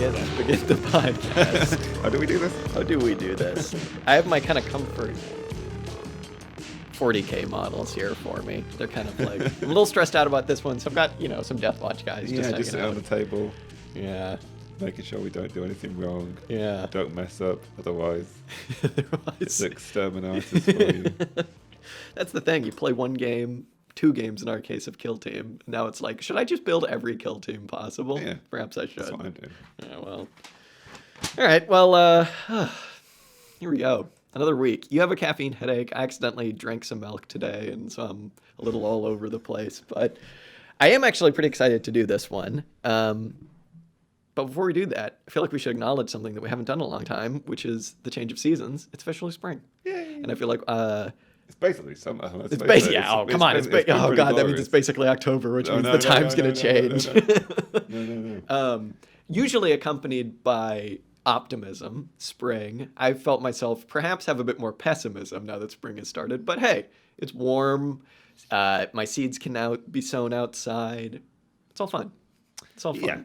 Okay, let's begin the podcast. How do we do this? How do we do this? I have my kind of comfort 40K models here for me. They're kind of like, I'm a little stressed out about this one, so I've got, some Deathwatch guys. Yeah, just sit on the table. Yeah. Making sure we don't do anything wrong. Yeah. Don't mess up, otherwise it's exterminators for you. That's the thing. You play one game, 2 games in our case of Kill Team. Now it's like, should I just build every Kill Team possible? Yeah. Perhaps I should. That's what I do. Yeah, well. All right, well, here we go. Another week. You have a caffeine headache. I accidentally drank some milk today, and so I'm a little all over the place. But I am actually pretty excited to do this one. But before we do that, I feel like we should acknowledge something that we haven't done in a long time, which is the change of seasons. It's officially spring. Yay. And I feel like... it's basically summer. It's basically... Yeah, oh, come on. Oh, God, glorious. That means it's basically October, which means the time's going to change. No. Usually accompanied by optimism, spring. I felt myself perhaps have a bit more pessimism now that spring has started. But hey, it's warm. My seeds can now be sown outside. It's all fun. It's all fun. Yeah.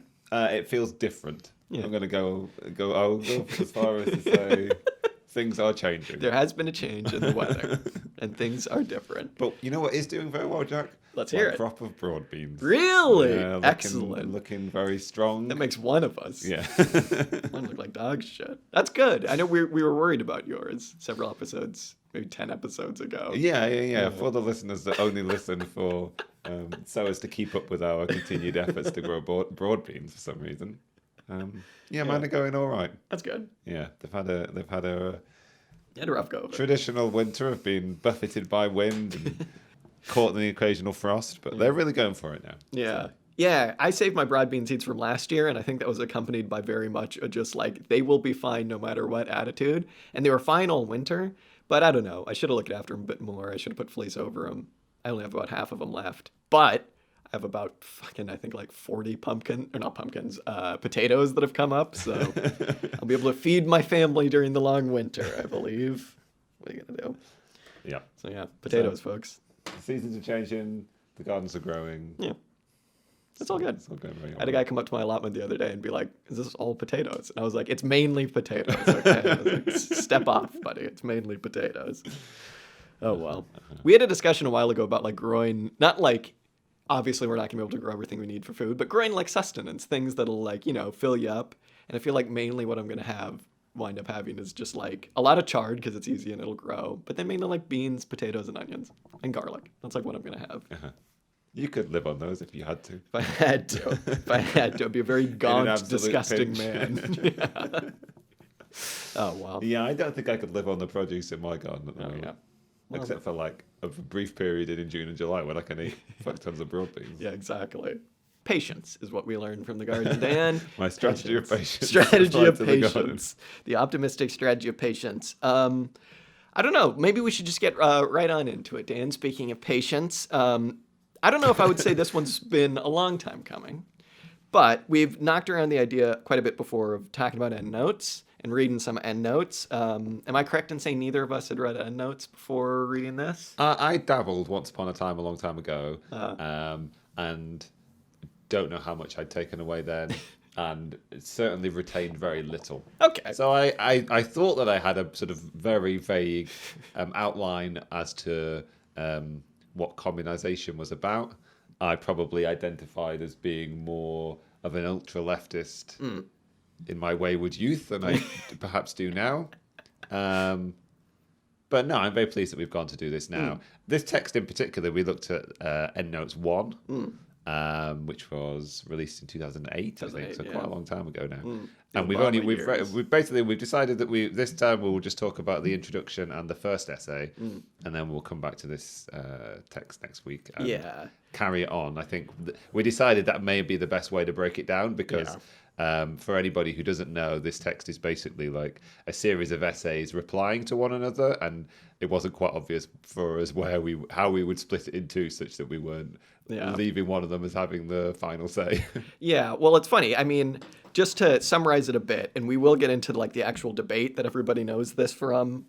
It feels different. Yeah. I'm going to I'll go as far as to say things are changing. There has been a change in the weather, and things are different. But you know what is doing very well, Jack? Let's hear it. Crop of broad beans. Really? Yeah, excellent. Looking very strong. That makes one of us. Yeah. Mine look like dog shit. That's good. I know we were worried about yours several episodes, maybe 10 episodes ago. Yeah. For the listeners that only listen for so as to keep up with our continued efforts to grow broad beans for some reason. Mine are going all right. That's good. Yeah, they've had a You had a rough go of it. Traditional winter, have been buffeted by wind and caught in the occasional frost, but they're really going for it now. Yeah. Yeah, I saved my broad bean seeds from last year, and I think that was accompanied by very much a just like, they will be fine no matter what attitude. And they were fine all winter, but I don't know. I should have looked after them a bit more. I should have put fleece over them. I only have about half of them left. But I have about 40 potatoes that have come up. So I'll be able to feed my family during the long winter, I believe. What are you going to do? Yeah. So yeah, potatoes, folks. The seasons are changing. The gardens are growing. Yeah. It's all good. It's all going very well. I had a guy come up to my allotment the other day and be like, is this all potatoes? And I was like, it's mainly potatoes. Okay. I was like, step off, buddy. It's mainly potatoes. Oh, well. We had a discussion a while ago about like growing, not like, obviously we're not going to be able to grow everything we need for food, but growing like sustenance, things that'll like, fill you up. And I feel like mainly what I'm going to wind up having is just like a lot of chard because it's easy and it'll grow, but then mainly like beans, potatoes, and onions and garlic. That's like what I'm going to have. Uh-huh. You could live on those if you had to. If I had to, I'd be a very gaunt, disgusting man. Yeah. Oh, wow. Yeah, I don't think I could live on the produce in my garden at the moment. Yeah. Well, except for like a brief period in June and July when I can eat fuck tons of broad beans. Yeah, exactly. Patience is what we learned from the garden, Dan. My strategy of patience. Strategy of patience. The optimistic strategy of patience. I don't know. Maybe we should just get right on into it, Dan. Speaking of patience, I don't know if I would say this one's been a long time coming, but we've knocked around the idea quite a bit before of talking about Endnotes and reading some Endnotes. Am I correct in saying neither of us had read Endnotes before reading this? I dabbled once upon a time, a long time ago, and don't know how much I'd taken away then, and certainly retained very little. Okay. So I thought that I had a sort of very vague outline as to what communization was about. I probably identified as being more of an ultra-leftist in my wayward youth than I perhaps do now. But no, I'm very pleased that we've gone to do this now. This text in particular, we looked at Endnotes 1, which was released in 2008, I think, so quite a long time ago now. And we've decided that this time we'll just talk about the introduction and the first essay, and then we'll come back to this text next week and carry it on. I think we decided that may be the best way to break it down because for anybody who doesn't know, this text is basically like a series of essays replying to one another, and it wasn't quite obvious for us how we would split it in two such that we weren't leaving one of them as having the final say. Yeah, well, it's funny. I mean, just to summarize it a bit, and we will get into like the actual debate that everybody knows this from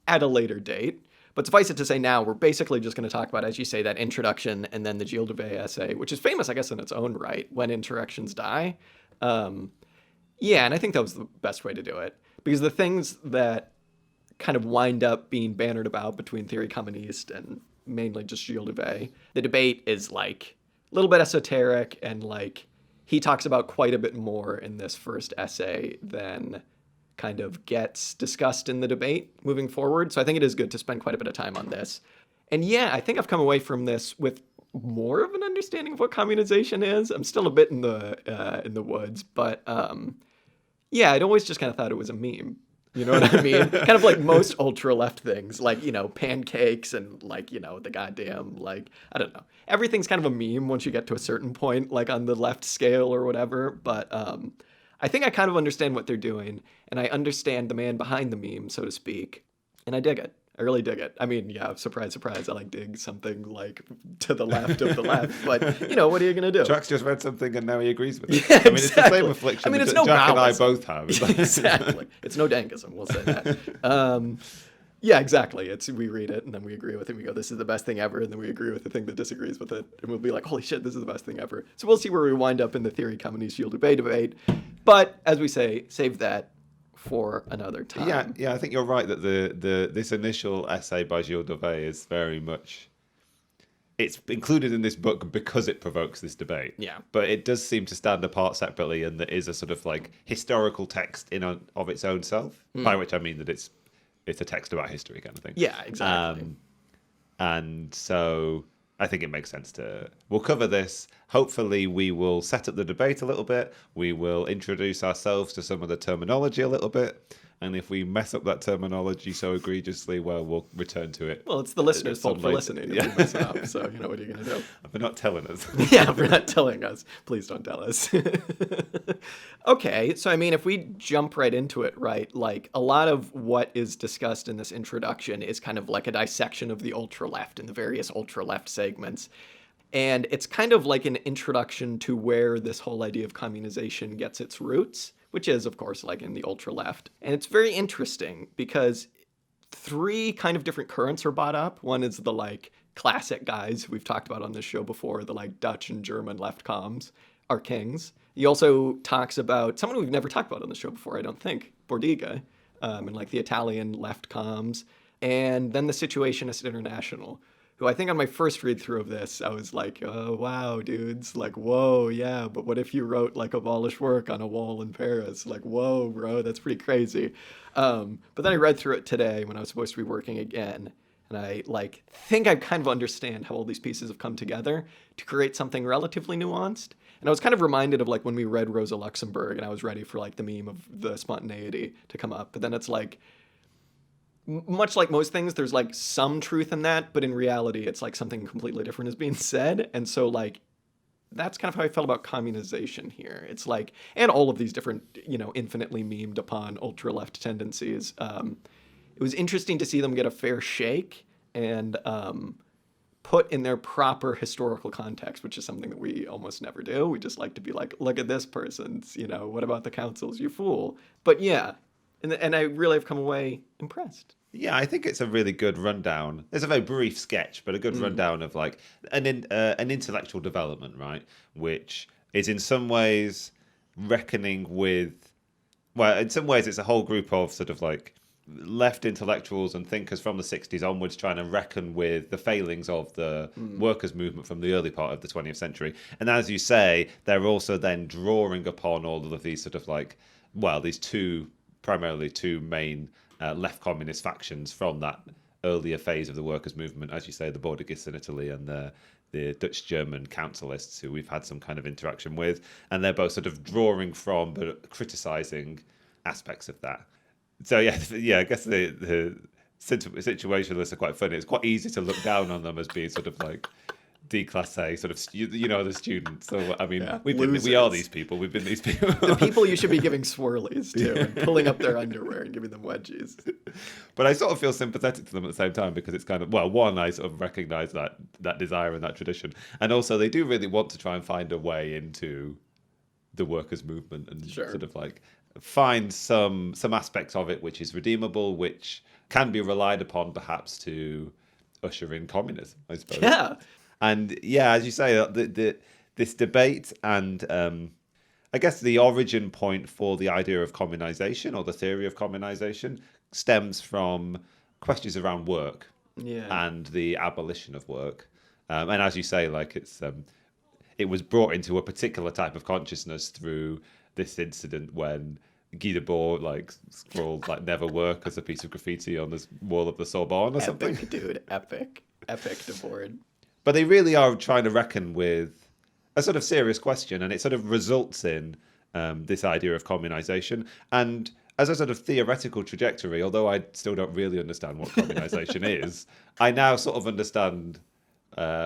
at a later date. But suffice it to say now, we're basically just going to talk about, as you say, that introduction and then the Gilles Dauvé essay, which is famous, I guess, in its own right, When Insurrections Die. Yeah, and I think that was the best way to do it. Because the things that kind of wind up being bannered about between Theory Communiste and mainly just Gilles Dauvé, the debate is like a little bit esoteric, and like he talks about quite a bit more in this first essay than kind of gets discussed in the debate moving forward. So I think it is good to spend quite a bit of time on this. And yeah, I think I've come away from this with more of an understanding of what communization is. I'm still a bit in the woods, but yeah, I'd always just kind of thought it was a meme. You know what I mean? Kind of like most ultra left things, like, you know, pancakes and like, you know, the goddamn, like, I don't know. Everything's kind of a meme once you get to a certain point, like on the left scale or whatever. But I think I kind of understand what they're doing, and I understand the man behind the meme, so to speak, and I dig it. I really dig it. I mean, yeah, surprise, surprise. I like dig something like to the left of the left, but you know, what are you gonna do? Jack's just read something and now he agrees with it. Yeah, I mean, exactly. it's the same affliction I mean, it's that no Jack and I Maoism. both have. Exactly. It's no Dankism, we'll say that. Yeah, exactly. It's we read it and then we agree with it. We go, this is the best thing ever, and then we agree with the thing that disagrees with it, and we'll be like, holy shit, this is the best thing ever. So we'll see where we wind up in the Theory Communiste Gilles Dauvé debate. But as we say, save that for another time. Yeah, I think you're right that this initial essay by Gilles Dauvé is very much, it's included in this book because it provokes this debate. Yeah. But it does seem to stand apart separately, and there is a sort of like historical text of its own self, by which I mean that it's a text about history kind of thing. Yeah, exactly. And so I think it makes sense we'll cover this. Hopefully we will set up the debate a little bit. We will introduce ourselves to some of the terminology a little bit. And if we mess up that terminology so egregiously, well, we'll return to it. Well, it's the listener's fault for listening if we mess it up. So, you know, what are you going to do? They're not telling us. Yeah, if you're not telling us, please don't tell us. Okay, so I mean, if we jump right into it, right, like a lot of what is discussed in this introduction is kind of like a dissection of the ultra-left and the various ultra-left segments. And it's kind of like an introduction to where this whole idea of communization gets its roots, which is, of course, like in the ultra-left. And it's very interesting because three kind of different currents are brought up. One is the like classic guys we've talked about on this show before, the like Dutch and German left comms are kings. He also talks about someone we've never talked about on the show before, I don't think, Bordiga, and like the Italian left comms. And then the Situationist International, who I think on my first read through of this, I was like, oh, wow, dudes, like, whoa, yeah, but what if you wrote like abolish work on a wall in Paris? Like, whoa, bro, that's pretty crazy. But then I read through it today when I was supposed to be working again, and I like think I kind of understand how all these pieces have come together to create something relatively nuanced. And I was kind of reminded of like when we read Rosa Luxemburg, and I was ready for like the meme of the spontaneity to come up, but then it's like, much like most things, there's like some truth in that, but in reality, it's like something completely different is being said. And so like, that's kind of how I felt about communization here. It's like, and all of these different, you know, infinitely memed upon ultra left tendencies. It was interesting to see them get a fair shake and put in their proper historical context, which is something that we almost never do. We just like to be like, look at this person's, you know, what about the councils, you fool. But yeah, and I really have come away impressed. Yeah, I think it's a really good rundown. It's a very brief sketch, but a good rundown of like an intellectual development, right? Which is in some ways reckoning with, well, in some ways it's a whole group of sort of like left intellectuals and thinkers from the 60s onwards trying to reckon with the failings of the workers' movement from the early part of the 20th century. And as you say, they're also then drawing upon all of these sort of like, well, these primarily two main left communist factions from that earlier phase of the workers' movement, as you say, the Bordigists in Italy and the Dutch-German councilists who we've had some kind of interaction with. And they're both sort of drawing from but criticising aspects of that. So yeah, I guess the situationists are quite funny. It's quite easy to look down on them as being sort of like declassé, sort of, you know, the students. So I mean, Yeah, we are these people. We've been these people. The people you should be giving swirlies to and pulling up their underwear and giving them wedgies. But I sort of feel sympathetic to them at the same time because it's kind of, well, one, I sort of recognise that desire and that tradition, and also they do really want to try and find a way into the workers' movement and sort of like find some aspects of it which is redeemable, which can be relied upon perhaps to usher in communism, I suppose. Yeah. And yeah, as you say, this debate and I guess the origin point for the idea of communization or the theory of communization stems from questions around work and the abolition of work. And as you say, like it was brought into a particular type of consciousness through this incident when Guy Debord like scrawled like "never work" as a piece of graffiti on the wall of the Sorbonne or something. Epic, dude, epic Debord. But they really are trying to reckon with a sort of serious question, and it sort of results in this idea of communization. And as a sort of theoretical trajectory, although I still don't really understand what communization is, I now sort of understand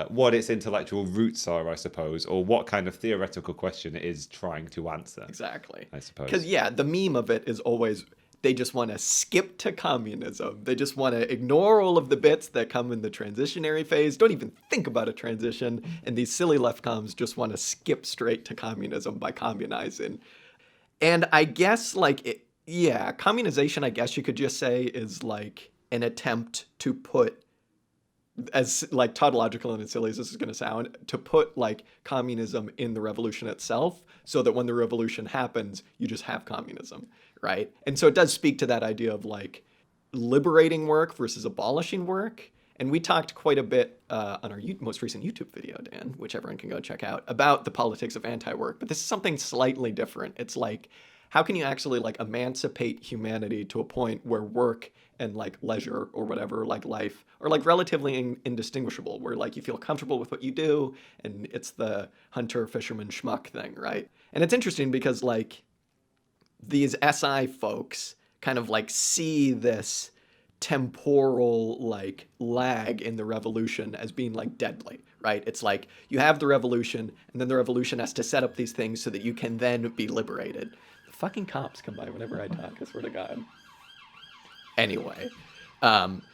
what its intellectual roots are, I suppose, or what kind of theoretical question it is trying to answer. Exactly. I suppose. Because, the meme of it is always they just want to skip to communism. They just want to ignore all of the bits that come in the transitionary phase, don't even think about a transition, and these silly left comms just want to skip straight to communism by communizing. And I guess, like, communization, I guess you could just say, is like an attempt to put, as like tautological and as silly as this is going to sound, to put like communism in the revolution itself so that when the revolution happens, you just have communism, right? And so it does speak to that idea of like liberating work versus abolishing work. And we talked quite a bit on our most recent YouTube video, Dan, which everyone can go check out, about the politics of anti-work. But this is something slightly different. It's like, how can you actually like emancipate humanity to a point where work and like leisure or whatever, like life, are like relatively indistinguishable, where like you feel comfortable with what you do, and it's the hunter, fisherman, schmuck thing, right? And it's interesting because like these SI folks kind of like see this temporal like lag in the revolution as being like deadly, right? It's like you have the revolution, and then the revolution has to set up these things so that you can then be liberated. The fucking cops come by whenever I talk, I swear to God. Anyway,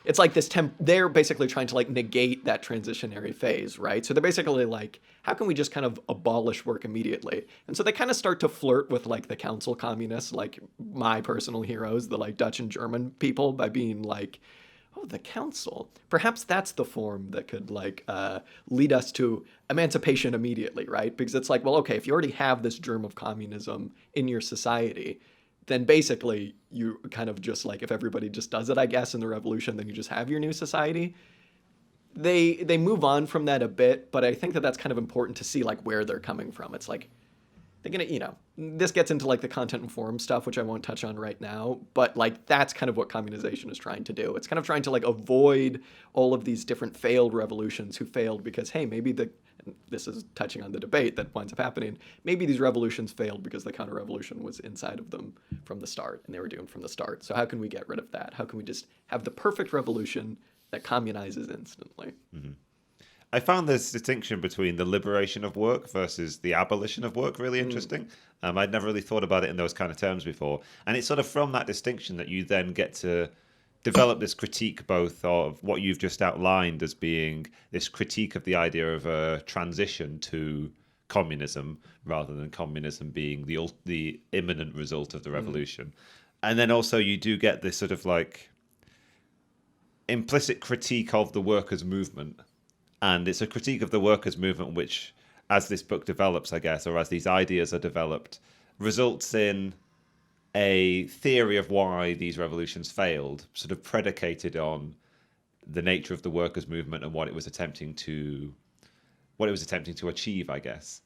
it's like this they're basically trying to like negate that transitionary phase, right? So they're basically like, how can we just kind of abolish work immediately? And so they kind of start to flirt with like the council communists, like my personal heroes, the like Dutch and German people, by being like, oh, the council. Perhaps that's the form that could like lead us to emancipation immediately, right? Because it's like, well, okay, if you already have this germ of communism in your society, then basically you kind of just like, if everybody just does it, I guess, in the revolution, then you just have your new society. They move on from that a bit, but I think that that's kind of important to see like where they're coming from. It's like, they're gonna, this gets into like the content and forum stuff, which I won't touch on right now, but like that's kind of what communization is trying to do. It's kind of trying to like avoid all of these different failed revolutions who failed because, hey, maybe this is touching on the debate that winds up happening. Maybe these revolutions failed because the counter-revolution was inside of them from the start, and they were doomed from the start. So how can we get rid of that? How can we just have the perfect revolution that communizes instantly? Mm-hmm. I found this distinction between the liberation of work versus the abolition of work really interesting. I'd never really thought about it in those kind of terms before. And it's sort of from that distinction that you then get to develop this critique both of what you've just outlined as being this critique of the idea of a transition to communism rather than communism being the imminent result of the revolution. And then also you do get this sort of like implicit critique of the workers' movement. And it's a critique of the workers' movement which, as this book develops, I guess, or as these ideas are developed, results in a theory of why these revolutions failed, sort of predicated on the nature of the workers' movement and what it was attempting to achieve, I guess.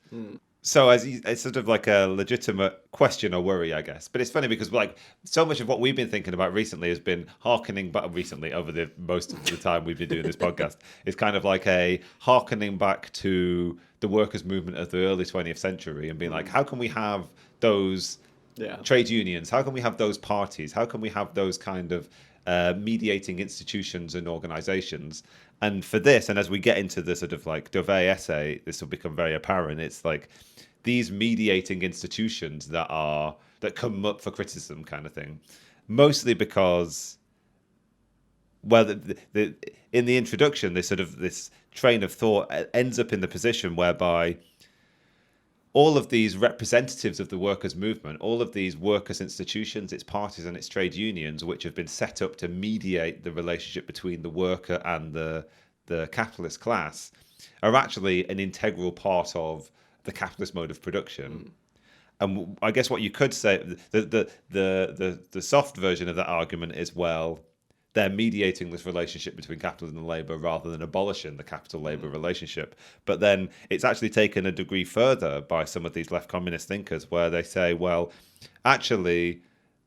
So it's sort of like a legitimate question or worry, I guess. But it's funny because like so much of what we've been thinking about recently has been hearkening back recently over the most of the time we've been doing this podcast. It's kind of like a hearkening back to the workers' movement of the early 20th century and being like, how can we have those trade unions? How can we have those parties? How can we have those kind of mediating institutions and organizations? And for this, and as we get into the sort of like Dauvé essay, this will become very apparent. It's like these mediating institutions that come up for criticism, kind of thing. Mostly because, well, in the introduction, this train of thought ends up in the position whereby all of these representatives of the workers' movement, all of these workers' institutions, its parties and its trade unions, which have been set up to mediate the relationship between the worker and the capitalist class, are actually an integral part of the capitalist mode of production. And I guess what you could say, the soft version of that argument is, well, they're mediating this relationship between capitalism and labour rather than abolishing the capital-labour relationship. But then it's actually taken a degree further by some of these left communist thinkers, where they say, well, actually,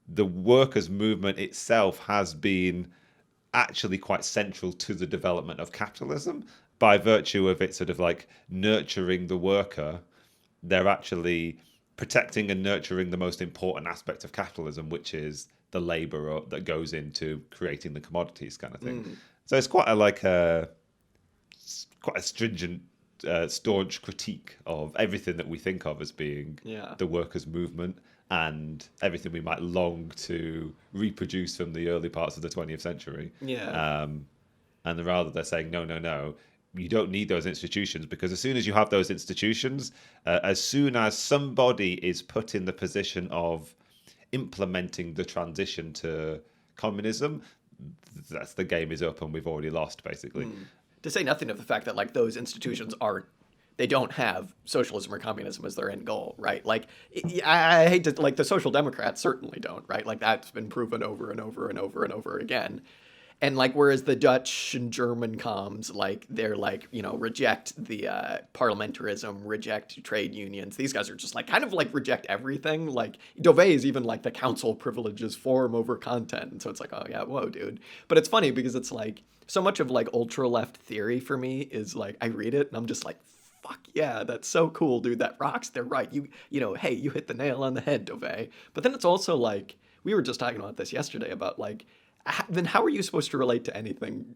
the workers' movement itself has been actually quite central to the development of capitalism by virtue of it sort of like nurturing the worker. They're actually protecting and nurturing the most important aspect of capitalism, which is the labor that goes into creating the commodities, kind of thing. So it's quite a stringent, staunch critique of everything that we think of as being the workers' movement and everything we might long to reproduce from the early parts of the 20th century. And rather they're saying, no, you don't need those institutions, because as soon as you have those institutions, as soon as somebody is put in the position of implementing the transition to communism, that's the game is up and we've already lost, basically. To say nothing of the fact that like those institutions they don't have socialism or communism as their end goal, right? Like, I hate to, like, the Social Democrats certainly don't, right? Like, that's been proven over and over and over and over again. And like, whereas the Dutch and German comms, like, they're like, reject the parliamentarism, reject trade unions. These guys are just like, kind of like reject everything. Like, Dauvé is even like the council privileges form over content. And so it's like, oh yeah, whoa, dude. But it's funny because it's like, so much of like ultra left theory for me is like, I read it and I'm just like, fuck yeah, that's so cool, dude. That rocks. They're right. Hey, you hit the nail on the head, Dauvé. But then it's also like, we were just talking about this yesterday about like, then how are you supposed to relate to anything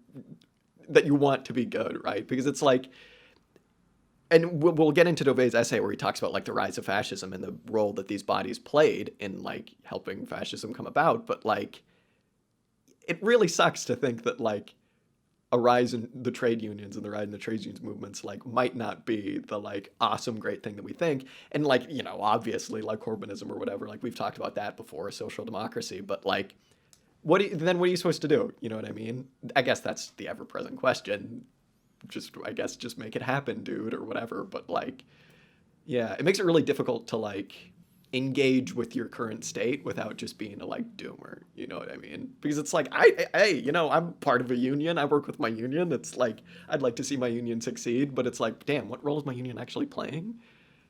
that you want to be good, right? Because it's like, and we'll get into Dauvé's essay where he talks about like the rise of fascism and the role that these bodies played in like helping fascism come about. But like, it really sucks to think that like a rise in the trade unions and the rise in the trade unions movements like might not be the like awesome great thing that we think. And like, obviously like Corbynism or whatever, like we've talked about that before, social democracy, but like, what are you supposed to do? You know what I mean? I guess that's the ever-present question. Just make it happen, dude, or whatever. But like, yeah, it makes it really difficult to like engage with your current state without just being a like doomer. You know what I mean? Because it's like, I'm part of a union. I work with my union. It's like, I'd like to see my union succeed, but it's like, damn, what role is my union actually playing?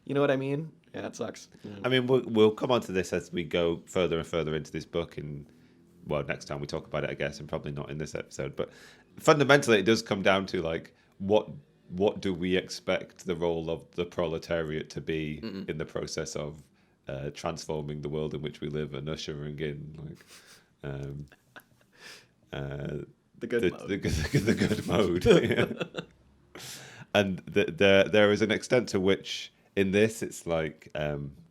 You know what I mean? Yeah, it sucks. Yeah. I mean, we'll come on to this as we go further and further into this book next time we talk about it, I guess, and probably not in this episode. But fundamentally, it does come down to like, what do we expect the role of the proletariat to be in the process of transforming the world in which we live and ushering in the good mode. The good mode. Yeah. And there is an extent to which in this it's like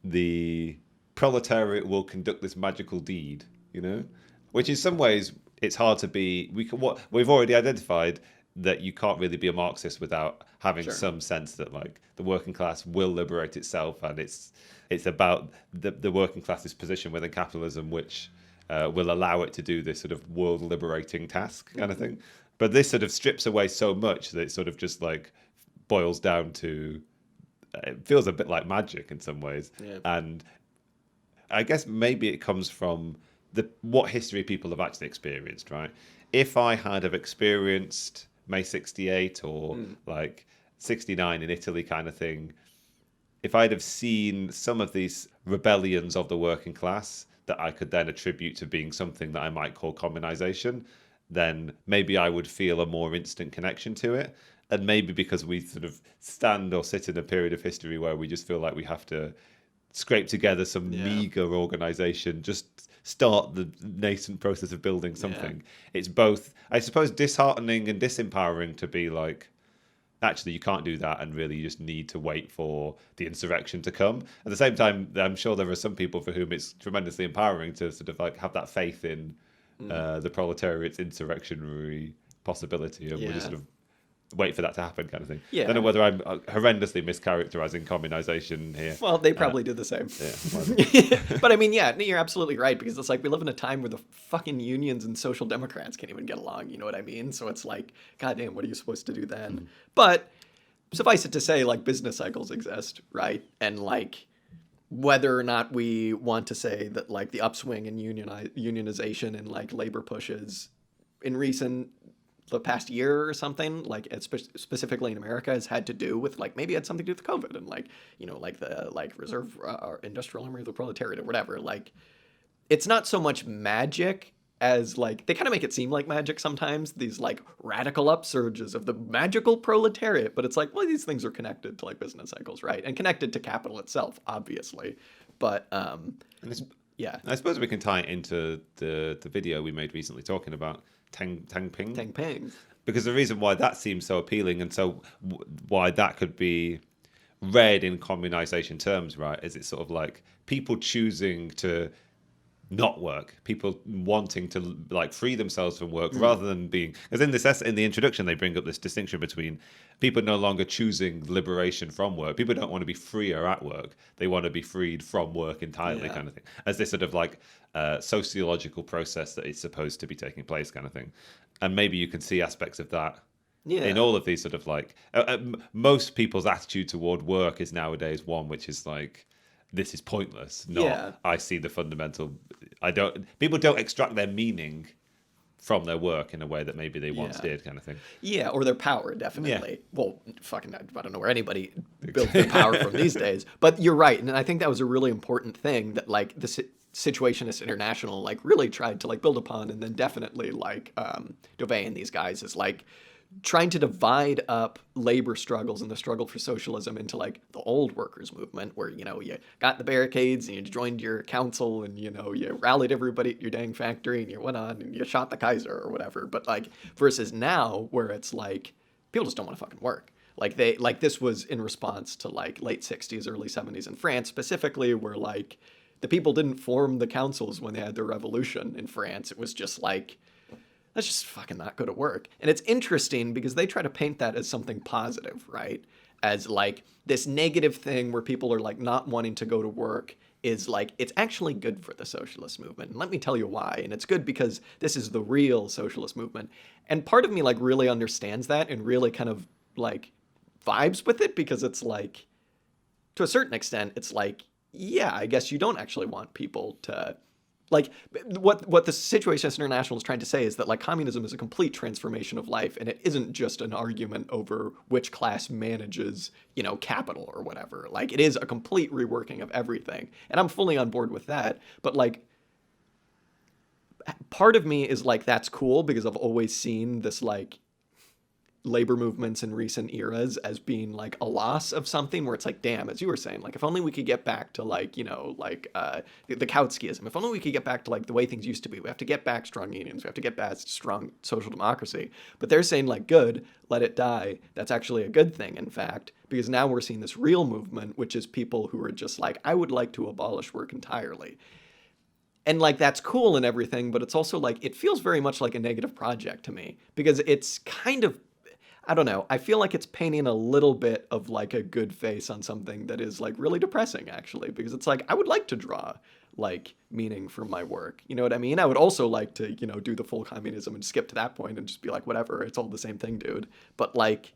the proletariat will conduct this magical deed, which in some ways it's hard to be. We've already identified that you can't really be a Marxist without having some sense that like the working class will liberate itself, and it's about the working class's position within capitalism, which will allow it to do this sort of world liberating task kind of thing. But this sort of strips away so much that it sort of just like boils down to, it feels a bit like magic in some ways. Yeah. And I guess maybe it comes from what history people have actually experienced, right? If I had have experienced May 68 or like 69 in Italy kind of thing, if I'd have seen some of these rebellions of the working class that I could then attribute to being something that I might call communization, then maybe I would feel a more instant connection to it. And maybe because we sort of stand or sit in a period of history where we just feel like we have to scrape together some meager organization, just start the nascent process of building something. It's both, I suppose, disheartening and disempowering to be like, actually, you can't do that, and really you just need to wait for the insurrection to come. At the same time, I'm sure there are some people for whom it's tremendously empowering to sort of like have that faith in the proletariat's insurrectionary possibility, and we'll just sort of wait for that to happen kind of thing. I don't know whether I'm horrendously mischaracterizing communization here. Well, they probably do the same. But I mean, you're absolutely right, because it's like we live in a time where the fucking unions and social democrats can't even get along, you know what I mean? So it's like, goddamn, what are you supposed to do then? But suffice it to say, like, business cycles exist, right? And like, whether or not we want to say that like the upswing in unionization and like labor pushes in the past year or something, like specifically in America, has had to do with like maybe it had something to do with COVID and like, you know, like the like reserve or industrial army of the proletariat or whatever. Like, it's not so much magic as like they kind of make it seem like magic sometimes, these like radical upsurges of the magical proletariat, but it's like, well, these things are connected to like business cycles, right, and connected to capital itself, obviously. But yeah, I suppose we can tie it into the video we made recently talking about Tang Ping, because the reason why that seems so appealing and so why that could be read in communization terms, right, is it's sort of like people choosing to not work, people wanting to like free themselves from work rather than being, because in this in the introduction they bring up this distinction between people no longer choosing liberation from work. People don't want to be freer at work, they want to be freed from work entirely, kind of thing, as this sort of like sociological process that is supposed to be taking place, kind of thing. And maybe you can see aspects of that in all of these sort of like most people's attitude toward work is nowadays one which is like, this is pointless. I see the fundamental. People don't extract their meaning from their work in a way that maybe they once did, kind of thing. Yeah, or their power, definitely. Yeah. Well, fucking, I don't know where anybody builds their power from these days. But you're right, and I think that was a really important thing that like the Situationist International like really tried to like build upon, and then definitely like Dauvé and these guys is like trying to divide up labor struggles and the struggle for socialism into like the old workers movement where, you know, you got the barricades and you joined your council and, you know, you rallied everybody at your dang factory and you went on and you shot the Kaiser or whatever. But like versus now where it's like people just don't want to fucking work. Like this was in response to like late 60s, early 70s in France specifically, where like the people didn't form the councils when they had their revolution in France. It was just like, let's just fucking not go to work. And it's interesting because they try to paint that as something positive, right? As like this negative thing where people are like not wanting to go to work is like, it's actually good for the socialist movement. And let me tell you why. And it's good because this is the real socialist movement. And part of me like really understands that and really kind of like vibes with it because it's like, to a certain extent, it's like, yeah, I guess you don't actually want people to like what the Situationist International is trying to say is that like communism is a complete transformation of life, and it isn't just an argument over which class manages, you know, capital or whatever. Like it is a complete reworking of everything, and I'm fully on board with that. But like part of me is like, that's cool because I've always seen this like labor movements in recent eras as being like a loss of something where it's like, damn, as you were saying, like if only we could get back to like, you know, like the Kautskyism, if only we could get back to like the way things used to be. We have to get back strong unions, we have to get back strong social democracy. But they're saying like, good, let it die. That's actually a good thing, in fact, because now we're seeing this real movement, which is people who are just like, I would like to abolish work entirely. And like, that's cool and everything, but it's also like, it feels very much like a negative project to me because it's kind of, I don't know. I feel like it's painting a little bit of like a good face on something that is like really depressing, actually, because it's like, I would like to draw like meaning from my work. You know what I mean? I would also like to, you know, do the full communism and skip to that point and just be like, whatever, it's all the same thing, dude. But like,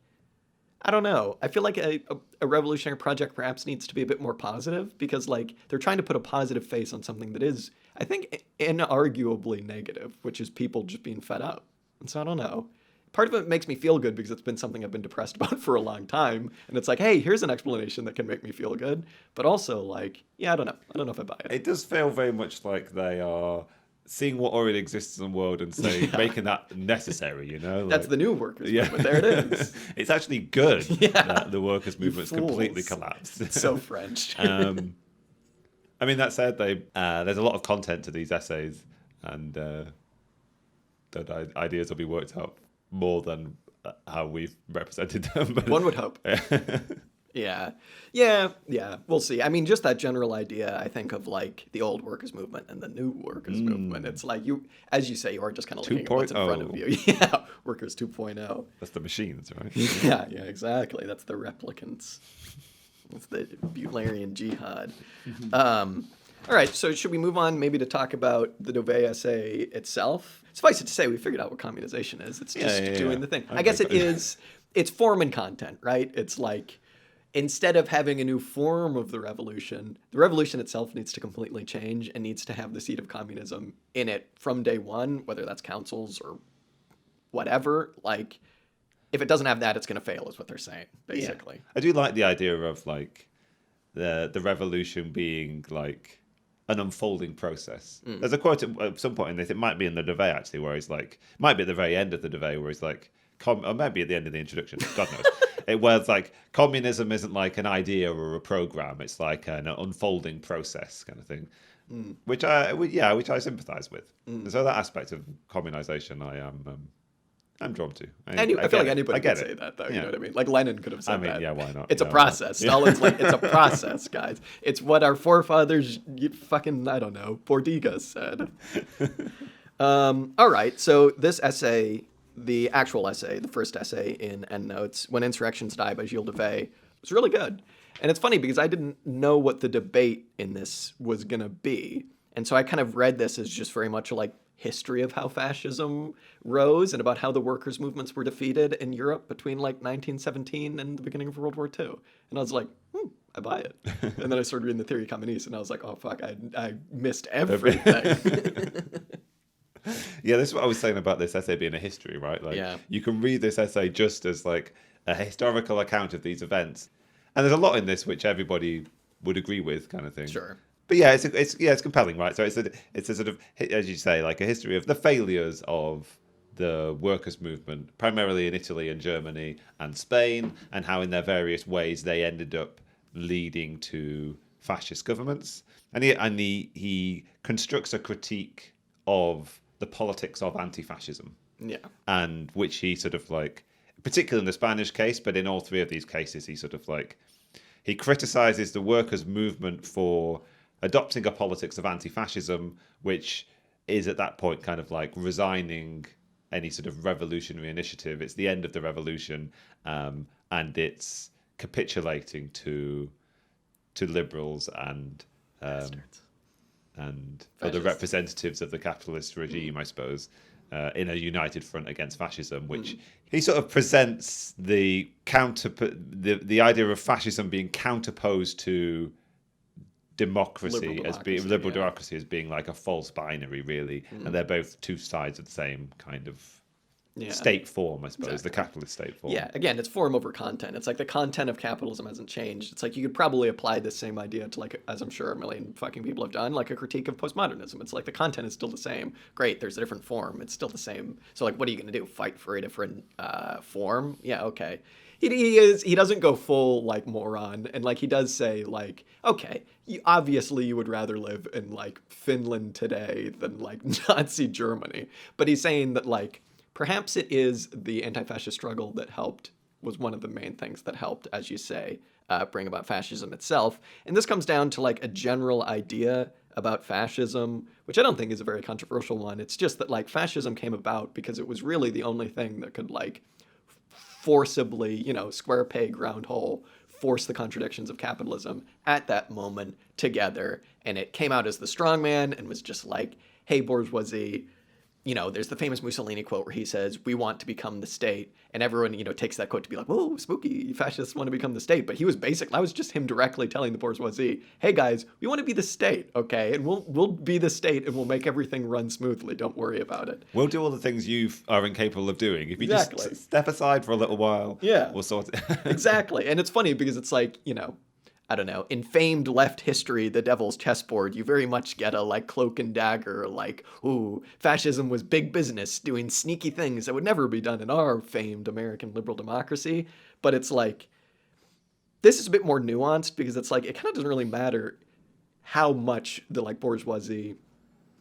I don't know. I feel like a revolutionary project perhaps needs to be a bit more positive because like they're trying to put a positive face on something that is, I think, inarguably negative, which is people just being fed up. And so I don't know. Part of it makes me feel good because it's been something I've been depressed about for a long time. And it's like, hey, here's an explanation that can make me feel good. But also like, yeah, I don't know. I don't know if I buy it. It does feel very much like they are seeing what already exists in the world and say, making that necessary, you know? Like, that's the new workers movement. There it is. It's actually good that the workers movement's completely collapsed. It's so French. I mean, that said, there's a lot of content to these essays and the ideas will be worked out more than how we've represented them. But one would hope. Yeah. We'll see. I mean, just that general idea, I think, of like the old workers movement and the new workers movement. It's like you, as you say, you are just kind of looking at what's in front of you. Yeah. Workers 2.0. That's the machines, right? Yeah, exactly. That's the replicants. That's the Butlerian jihad. All right, so should we move on maybe to talk about the Dauvé essay itself? Suffice it to say, we figured out what communization is. It's just doing the thing. I guess it is, it's form and content, right? It's like, instead of having a new form of the revolution itself needs to completely change and needs to have the seed of communism in it from day one, whether that's councils or whatever. Like, if it doesn't have that, it's going to fail, is what they're saying, basically. Yeah. I do like the idea of like the revolution being like an unfolding process. There's a quote at some point in this, it might be in the Dauvé actually, where he's like, might be at the very end of the Dauvé, where he's like, or maybe at the end of the introduction, God knows. It was like, communism isn't like an idea or a program, it's like an unfolding process kind of thing, which I sympathise with. So that aspect of communisation, I'm drawn to. I feel like anybody could say that, though. You know what I mean? Like Lenin could have said that. Yeah, why not? It's a process. Stalin's like, it's a process, guys. It's what our forefathers, fucking, I don't know, Bordiga said. All right, so this essay, the actual essay, the first essay in Endnotes, When Insurrections Die by Gilles Dauvé, was really good. And it's funny because I didn't know what the debate in this was going to be. And so I kind of read this as just very much like history of how fascism rose and about how the workers' movements were defeated in Europe between like 1917 and the beginning of World War II. And I was like, I buy it. And then I started reading the Theory of Communisation, and I was like, oh, fuck, I missed everything. Yeah, this is what I was saying about this essay being a history, right? Like, you can read this essay just as like a historical account of these events, and there's a lot in this which everybody would agree with, kind of thing. Sure. But yeah, it's compelling, right? So it's a sort of, as you say, like a history of the failures of the workers' movement, primarily in Italy and Germany and Spain, and how in their various ways they ended up leading to fascist governments. And he constructs a critique of the politics of anti-fascism. Yeah. And which he sort of like, particularly in the Spanish case, but in all three of these cases, he sort of like, he criticizes the workers' movement for adopting a politics of anti-fascism, which is at that point kind of like resigning any sort of revolutionary initiative. It's the end of the revolution, and it's capitulating to liberals and other representatives of the capitalist regime, I suppose, in a united front against fascism, which he sort of presents the idea of fascism being counterposed to democracy liberal democracy as being like a false binary, really, and they're both two sides of the same kind of state form, I suppose, the capitalist state form. Yeah, again, it's form over content. It's like the content of capitalism hasn't changed. It's like you could probably apply this same idea to, like, as I'm sure a million fucking people have done, like a critique of postmodernism. It's like the content is still the same. Great, there's a different form. It's still the same. So, like, what are you going to do? Fight for a different form? Yeah, okay. He doesn't go full like moron, and like he does say like, okay, obviously you would rather live in like Finland today than like Nazi Germany, but he's saying that like perhaps it is the anti-fascist struggle that was one of the main things that helped, as you say, bring about fascism itself. And this comes down to like a general idea about fascism, which I don't think is a very controversial one. It's just that like fascism came about because it was really the only thing that could like forcibly, square peg, round hole, force the contradictions of capitalism at that moment together. And it came out as the strongman and was just like, hey, bourgeoisie, there's the famous Mussolini quote where he says, we want to become the state. And everyone, takes that quote to be like, whoa, spooky, fascists want to become the state. But that was just him directly telling the bourgeoisie, hey guys, we want to be the state, okay? And we'll be the state and we'll make everything run smoothly. Don't worry about it. We'll do all the things you are incapable of doing. If you just step aside for a little while, we'll sort it. Exactly. And it's funny because it's like, I don't know, in famed left history, The Devil's Chessboard, you very much get a like cloak and dagger, like, ooh, fascism was big business doing sneaky things that would never be done in our famed American liberal democracy. But it's like, this is a bit more nuanced because it's like, it kind of doesn't really matter how much the like bourgeoisie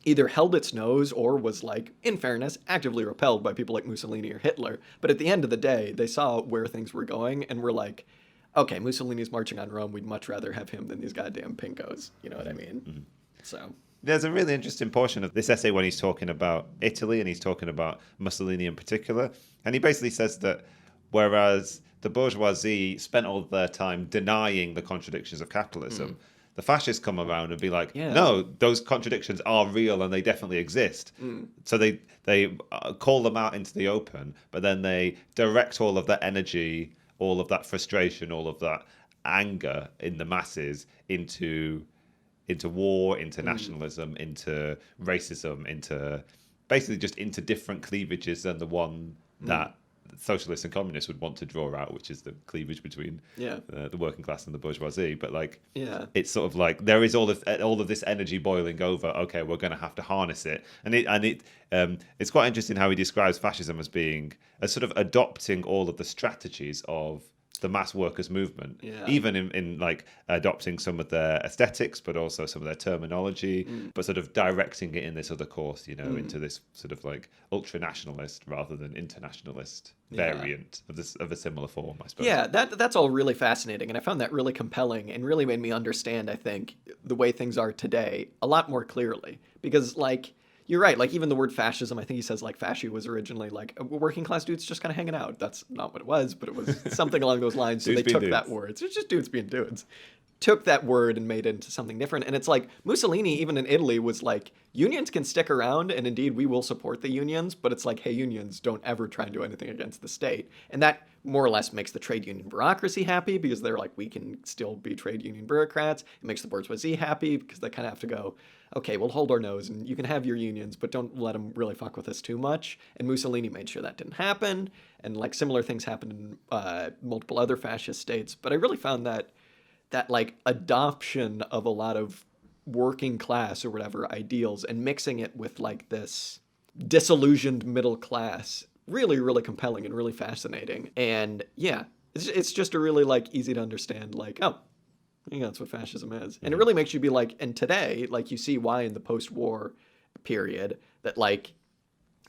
either held its nose or was like, in fairness, actively repelled by people like Mussolini or Hitler. But at the end of the day, they saw where things were going and were like, okay, Mussolini's marching on Rome. We'd much rather have him than these goddamn pinkos. You know what I mean? Mm-hmm. So there's a really interesting portion of this essay when he's talking about Italy and he's talking about Mussolini in particular. And he basically says that whereas the bourgeoisie spent all their time denying the contradictions of capitalism, the fascists come around and be like, no, those contradictions are real and they definitely exist. So they call them out into the open, but then they direct all of that energy, all of that frustration, all of that anger in the masses into war, into nationalism, into racism, into basically just into different cleavages than the one that socialists and communists would want to draw out, which is the cleavage between the working class and the bourgeoisie. But like, it's sort of like there is all of this energy boiling over. Okay, we're going to have to harness it, and it's quite interesting how he describes fascism as sort of adopting all of the strategies of the mass workers movement, even in like adopting some of their aesthetics, but also some of their terminology, but sort of directing it in this other course, into this sort of like ultra-nationalist rather than internationalist variant of a similar form, I suppose. Yeah, that's all really fascinating, and I found that really compelling and really made me understand, I think, the way things are today a lot more clearly. Because, like, you're right, like, even the word fascism, I think he says, like, fasci was originally, like, working class dudes just kind of hanging out. That's not what it was, but it was something along those lines. So they took that word. It's just dudes being dudes. Took that word and made it into something different. And it's like Mussolini, even in Italy, was like, unions can stick around, and indeed we will support the unions, but it's like, hey, unions, don't ever try and do anything against the state. And that more or less makes the trade union bureaucracy happy, because they're like, we can still be trade union bureaucrats. It makes the bourgeoisie happy, because they kind of have to go, okay, we'll hold our nose, and you can have your unions, but don't let them really fuck with us too much. And Mussolini made sure that didn't happen, and like similar things happened in multiple other fascist states. But I really found that like adoption of a lot of working class or whatever ideals and mixing it with like this disillusioned middle class really, really compelling and really fascinating. And yeah, it's just a really like easy to understand, like, oh, yeah, that's what fascism is. And it really makes you be like, and today, like, you see why in the post-war period that like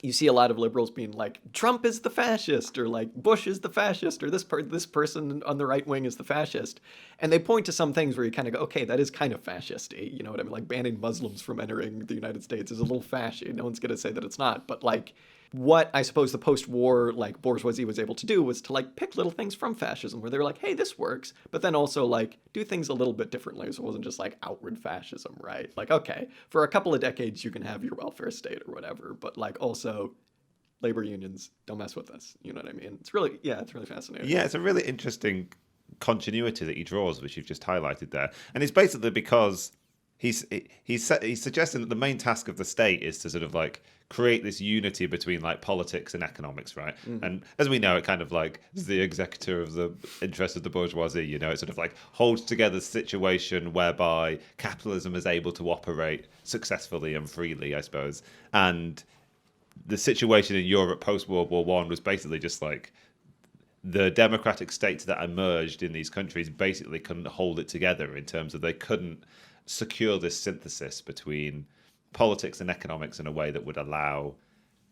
you see a lot of liberals being like, Trump is the fascist, or like Bush is the fascist, or this person on the right wing is the fascist. And they point to some things where you kind of go, okay, that is kind of fascist-y. You know what I mean? Like banning Muslims from entering the United States is a little fascist. No one's going to say that it's not. But like what I suppose the post-war like bourgeoisie was able to do was to like pick little things from fascism where they were like, hey, this works, but then also like do things a little bit differently. So it wasn't just like outward fascism, right? Like, okay, for a couple of decades you can have your welfare state or whatever, but like also labor unions, don't mess with us. You know what I mean? It's really fascinating. Yeah, it's a really interesting continuity that he draws, which you've just highlighted there. And it's basically because he's suggesting that the main task of the state is to sort of like create this unity between like politics and economics, right? And as we know, it kind of like is the executor of the interests of the bourgeoisie, you know, it sort of like holds together the situation whereby capitalism is able to operate successfully and freely, I suppose. And the situation in Europe post-World War I was basically just like the democratic states that emerged in these countries basically couldn't hold it together in terms of they couldn't secure this synthesis between politics and economics in a way that would allow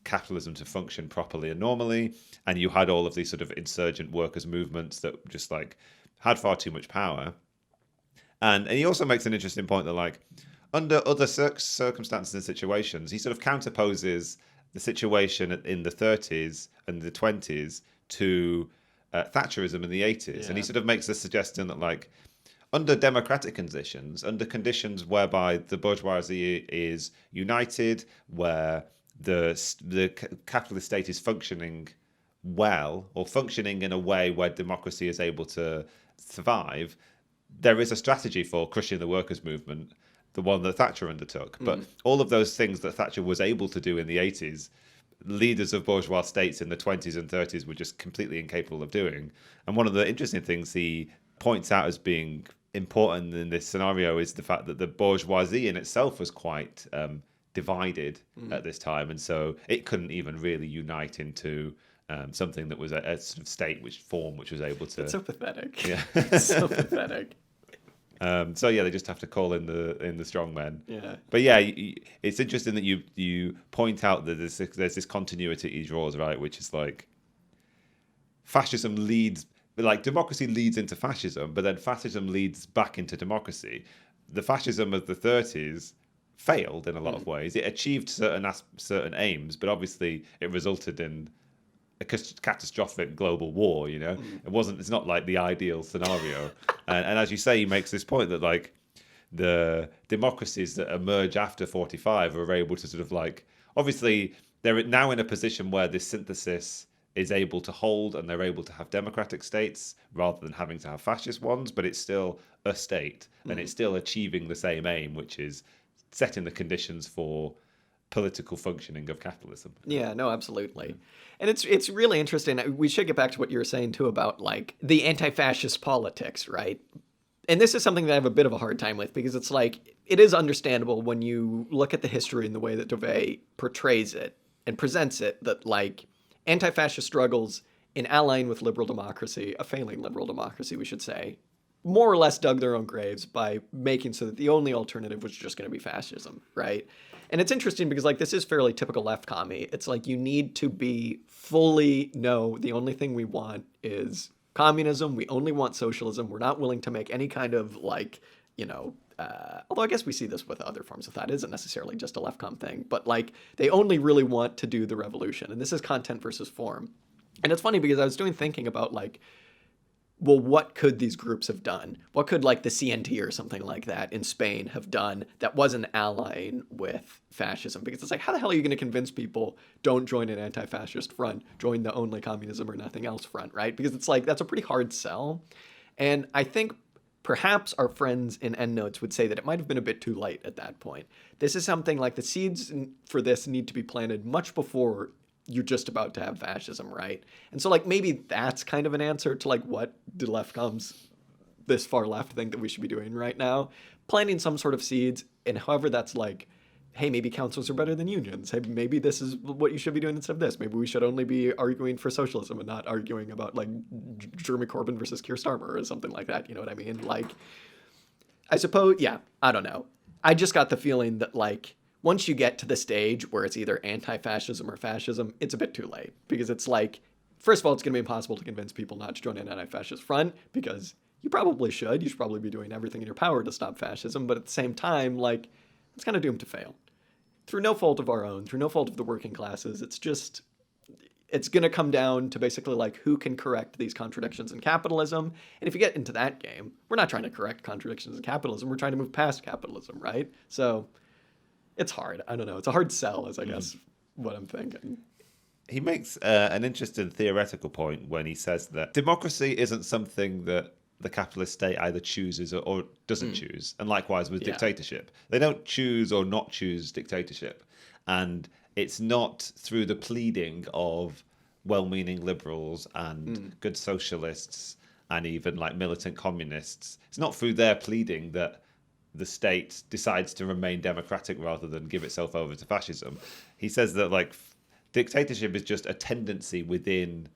capitalism to function properly and normally. And you had all of these sort of insurgent workers' movements that just like had far too much power. And he also makes an interesting point that like under other circumstances and situations, he sort of counterposes the situation in the 30s and the 20s to Thatcherism in the 80s. And he sort of makes the suggestion that like under democratic conditions, under conditions whereby the bourgeoisie is united, where the capitalist state is functioning well, or functioning in a way where democracy is able to survive, there is a strategy for crushing the workers' movement, the one that Thatcher undertook. But all of those things that Thatcher was able to do in the 80s, leaders of bourgeois states in the 20s and 30s were just completely incapable of doing. And one of the interesting things he points out as being important in this scenario is the fact that the bourgeoisie in itself was quite divided at this time, and so it couldn't even really unite into something that was a sort of state which was able to. It's so pathetic. Yeah, it's so pathetic. So yeah, they just have to call in the strong men. Yeah. But yeah, it's interesting that you point out that there's this continuity he draws, right, which is like fascism leads. Like democracy leads into fascism, but then fascism leads back into democracy. The fascism of the 30s failed in a lot of ways. It achieved certain aims, but obviously it resulted in a catastrophic global war. You know, it's not like the ideal scenario. and as you say, he makes this point that like the democracies that emerge after 45 are able to sort of like, obviously they're now in a position where this synthesis is able to hold, and they're able to have democratic states rather than having to have fascist ones, but it's still a state, and it's still achieving the same aim, which is setting the conditions for political functioning of capitalism. Yeah, no, absolutely. And it's really interesting. We should get back to what you were saying too about like the anti-fascist politics, right? And this is something that I have a bit of a hard time with, because it's like, it is understandable when you look at the history and the way that Dauvé portrays it and presents it, that like anti-fascist struggles in allying with liberal democracy, a failing liberal democracy, we should say, more or less dug their own graves by making so that the only alternative was just going to be fascism, right? And it's interesting because like this is fairly typical left commie. It's like you need to be fully, no, the only thing we want is communism. We only want socialism. We're not willing to make any kind of like, although I guess we see this with other forms of thought. It isn't necessarily just a left com thing, but like they only really want to do the revolution. And this is content versus form. And it's funny because I was thinking about like, well, what could these groups have done? What could like the CNT or something like that in Spain have done that wasn't allying with fascism? Because it's like, how the hell are you going to convince people don't join an anti-fascist front, join the only communism or nothing else front, right? Because it's like, that's a pretty hard sell. And I think perhaps our friends in Endnotes would say that it might have been a bit too late at that point. This is something like the seeds for this need to be planted much before you're just about to have fascism, right? And so like maybe that's kind of an answer to like what the left comes this far left think that we should be doing right now. Planting some sort of seeds, and however that's like, hey, maybe councils are better than unions. Hey, maybe this is what you should be doing instead of this. Maybe we should only be arguing for socialism and not arguing about like Jeremy Corbyn versus Keir Starmer or something like that. You know what I mean? Like, I suppose, yeah, I don't know. I just got the feeling that like, once you get to the stage where it's either anti-fascism or fascism, it's a bit too late. Because it's like, first of all, it's going to be impossible to convince people not to join an anti-fascist front, because you probably should. You should probably be doing everything in your power to stop fascism. But at the same time, like, it's kind of doomed to fail. Through no fault of our own, through no fault of the working classes, it's going to come down to basically like who can correct these contradictions in capitalism. And if you get into that game, we're not trying to correct contradictions in capitalism. We're trying to move past capitalism, right? So it's hard. I don't know. It's a hard sell, is I guess what I'm thinking. He makes an interesting theoretical point when he says that democracy isn't something that the capitalist state either chooses or doesn't choose. And likewise with dictatorship. They don't choose or not choose dictatorship. And it's not through the pleading of well-meaning liberals and good socialists and even like militant communists. It's not through their pleading that the state decides to remain democratic rather than give itself over to fascism. He says that like dictatorship is just a tendency within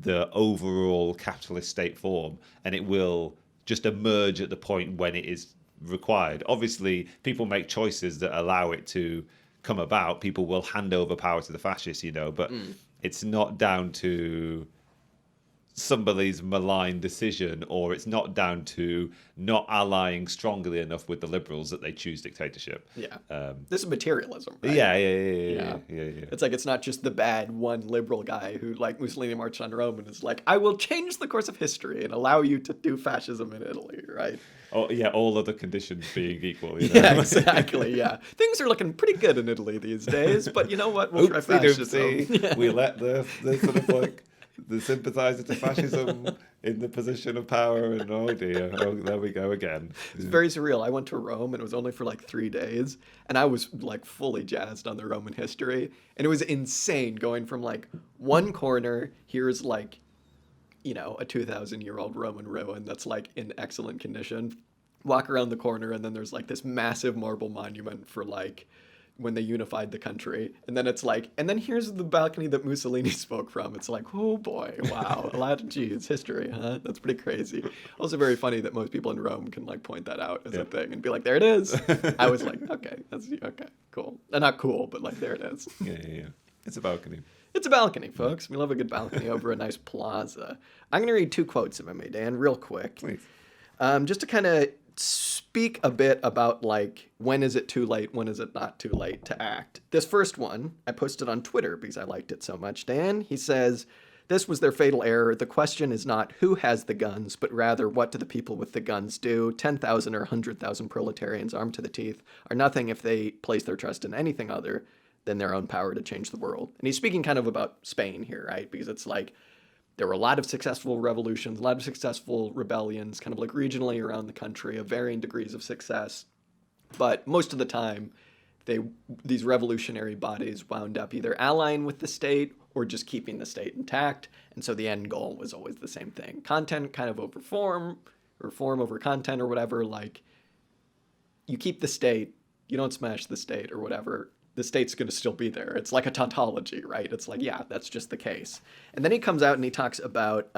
the overall capitalist state form, and it will just emerge at the point when it is required. Obviously, people make choices that allow it to come about. People will hand over power to the fascists, but it's not down to somebody's malign decision, or it's not down to not allying strongly enough with the liberals that they choose dictatorship. This is materialism, right? Yeah. It's like, it's not just the bad one liberal guy who like Mussolini marched on Rome and is like, I will change the course of history and allow you to do fascism in Italy, right? Oh yeah, all other conditions being equal. Yeah, exactly. Yeah, things are looking pretty good in Italy these days, but you know what? We'll try fascism. We let the sort of like the sympathizer to fascism in the position of power, and oh dear, there we go again. It's very surreal. I went to Rome, and it was only for like 3 days, and I was like fully jazzed on the Roman history, and it was insane going from like one corner, here's like, a 2,000-year-old Roman ruin that's like in excellent condition. Walk around the corner, and then there's like this massive marble monument for like when they unified the country. And then it's like, and then here's the balcony that Mussolini spoke from. It's like, oh boy, wow, a lot of, geez, history, huh? That's pretty crazy. Also very funny that most people in Rome can like point that out as a thing and be like, there it is. I was like, okay, cool. Not cool, but like, there it is. Yeah. It's a balcony. It's a balcony, folks. We love a good balcony over a nice plaza. I'm going to read 2 quotes, if I may, Dan, real quick. Please. Just to kind of speak a bit about like, when is it too late? When is it not too late to act? This first one, I posted on Twitter because I liked it so much, Dan. He says, this was their fatal error. The question is not who has the guns, but rather what do the people with the guns do? 10,000 or 100,000 proletarians armed to the teeth are nothing if they place their trust in anything other than their own power to change the world. And he's speaking kind of about Spain here, right? Because it's like there were a lot of successful revolutions, a lot of successful rebellions, kind of like regionally around the country of varying degrees of success. But most of the time, these revolutionary bodies wound up either allying with the state or just keeping the state intact. And so the end goal was always the same thing. Content kind of over form, or form over content or whatever. Like, you keep the state, you don't smash the state or whatever, the state's going to still be there. It's like a tautology, right? It's like, yeah, that's just the case. And then he comes out and he talks about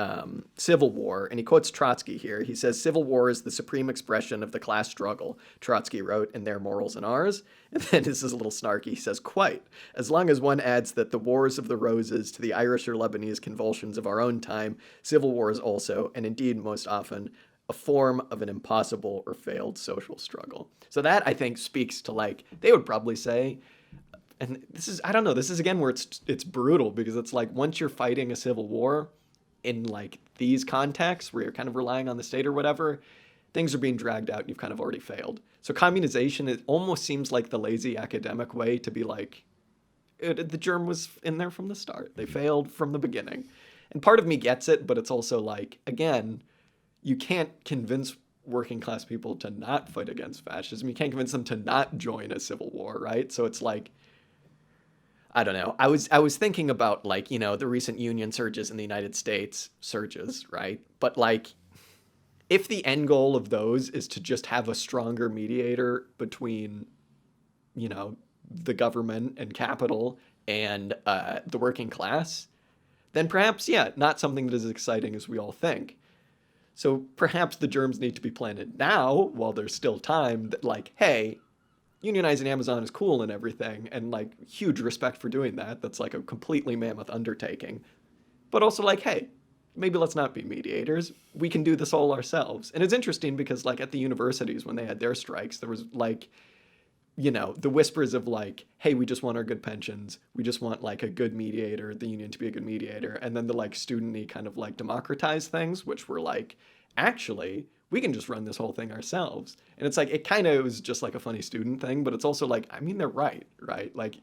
civil war, and he quotes Trotsky here. He says, "Civil war is the supreme expression of the class struggle," Trotsky wrote in Their Morals and Ours. And then this is a little snarky. He says, "Quite. As long as one adds that the wars of the roses to the Irish or Lebanese convulsions of our own time, civil war is also, and indeed most often, a form of an impossible or failed social struggle." So that, I think, speaks to, like, they would probably say, and this is, I don't know, this is again where it's brutal, because it's like once you're fighting a civil war in like these contexts where you're kind of relying on the state or whatever, things are being dragged out and you've kind of already failed. So communization, it almost seems like the lazy academic way to be like, the germ was in there from the start. They failed from the beginning. And part of me gets it, but it's also like, again, you can't convince working class people to not fight against fascism. You can't convince them to not join a civil war, right? So it's like, I don't know. I was thinking about, like, you know, the recent union surges in the United States, right? But like, if the end goal of those is to just have a stronger mediator between, you know, the government and capital and the working class, then perhaps, yeah, not something that is as exciting as we all think. So perhaps the germs need to be planted now while there's still time, that like, hey, unionizing Amazon is cool and everything, and like huge respect for doing that. That's like a completely mammoth undertaking. But also like, hey, maybe let's not be mediators. We can do this all ourselves. And it's interesting because like at the universities when they had their strikes, there was like, you know, the whispers of like, hey, we just want our good pensions. We just want like a good mediator, the union to be a good mediator. And then the like student-y kind of like democratized things, which were like, actually, we can just run this whole thing ourselves. And it's like, it kind of was just like a funny student thing, but it's also like, I mean, they're right? Like,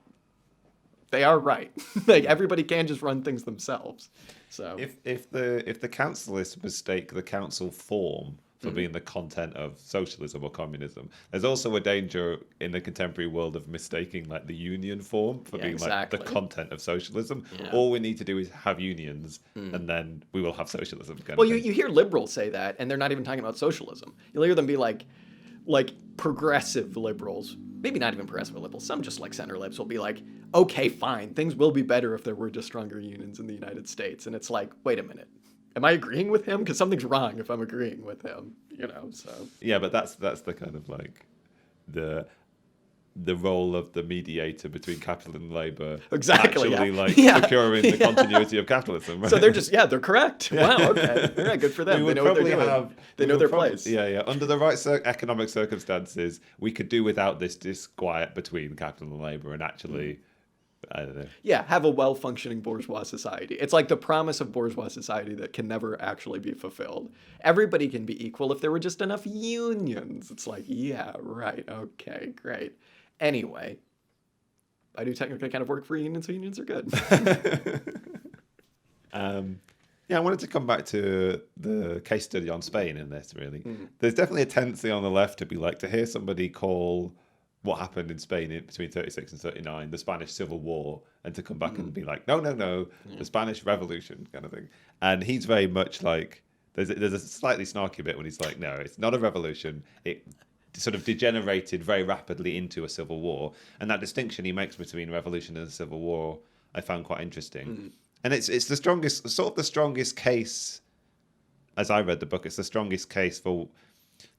they are right. Like, everybody can just run things themselves. So if the councilists mistake the council form for being the content of socialism or communism, there's also a danger in the contemporary world of mistaking like the union form for being like the content of socialism. Yeah. All we need to do is have unions, and then we will have socialism. Well, you hear liberals say that, and they're not even talking about socialism. You'll hear them be like progressive liberals, maybe not even progressive liberals, some just like center libs will be like, okay, fine, things will be better if there were just stronger unions in the United States. And it's like, wait a minute. Am I agreeing with him? Because something's wrong if I'm agreeing with him, you know. So yeah, but that's the kind of like the role of the mediator between capital and labor. Exactly. Actually, securing the continuity of capitalism. Right? So they're just they're correct. Wow. Okay. Yeah, good for them. They know what they're doing. They know their place. Yeah. Under the right economic circumstances, we could do without this disquiet between capital and labor, and actually. I don't know. Yeah, have a well-functioning bourgeois society. It's like the promise of bourgeois society that can never actually be fulfilled. Everybody can be equal if there were just enough unions. It's like, yeah, right, okay, great. Anyway, I do technically kind of work for unions, so unions are good. Yeah, I wanted to come back to the case study on Spain in this, really. There's definitely a tendency on the left to be like, to hear somebody call what happened in Spain between 36 and 39, the Spanish Civil War, and to come back and be like, no, the Spanish Revolution kind of thing. And he's very much like, there's a slightly snarky bit when he's like, no, it's not a revolution. It sort of degenerated very rapidly into a civil war. And that distinction he makes between revolution and a civil war, I found quite interesting. And it's the strongest case, as I read the book, it's the strongest case for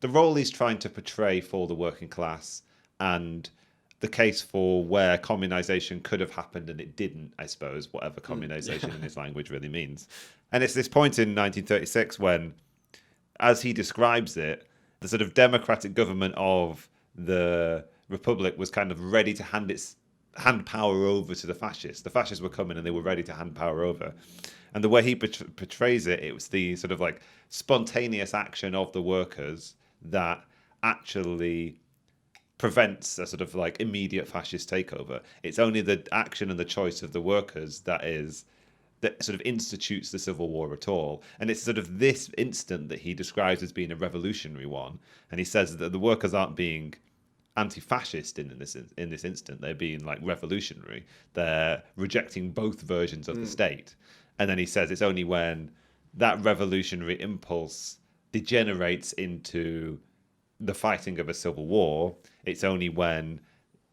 the role he's trying to portray for the working class, and the case for where communization could have happened and it didn't, I suppose, whatever communization in his language really means. And it's this point in 1936 when, as he describes it, the sort of democratic government of the Republic was kind of ready to hand power over to the fascists. The fascists were coming and they were ready to hand power over. And the way he portrays it, it was the sort of like spontaneous action of the workers that actually prevents a sort of like immediate fascist takeover. It's only the action and the choice of the workers that sort of institutes the civil war at all. And it's sort of this instant that he describes as being a revolutionary one. And he says that the workers aren't being anti-fascist in this instant. They're being like revolutionary. They're rejecting both versions of the state. And then he says it's only when that revolutionary impulse degenerates into the fighting of a civil war, it's only when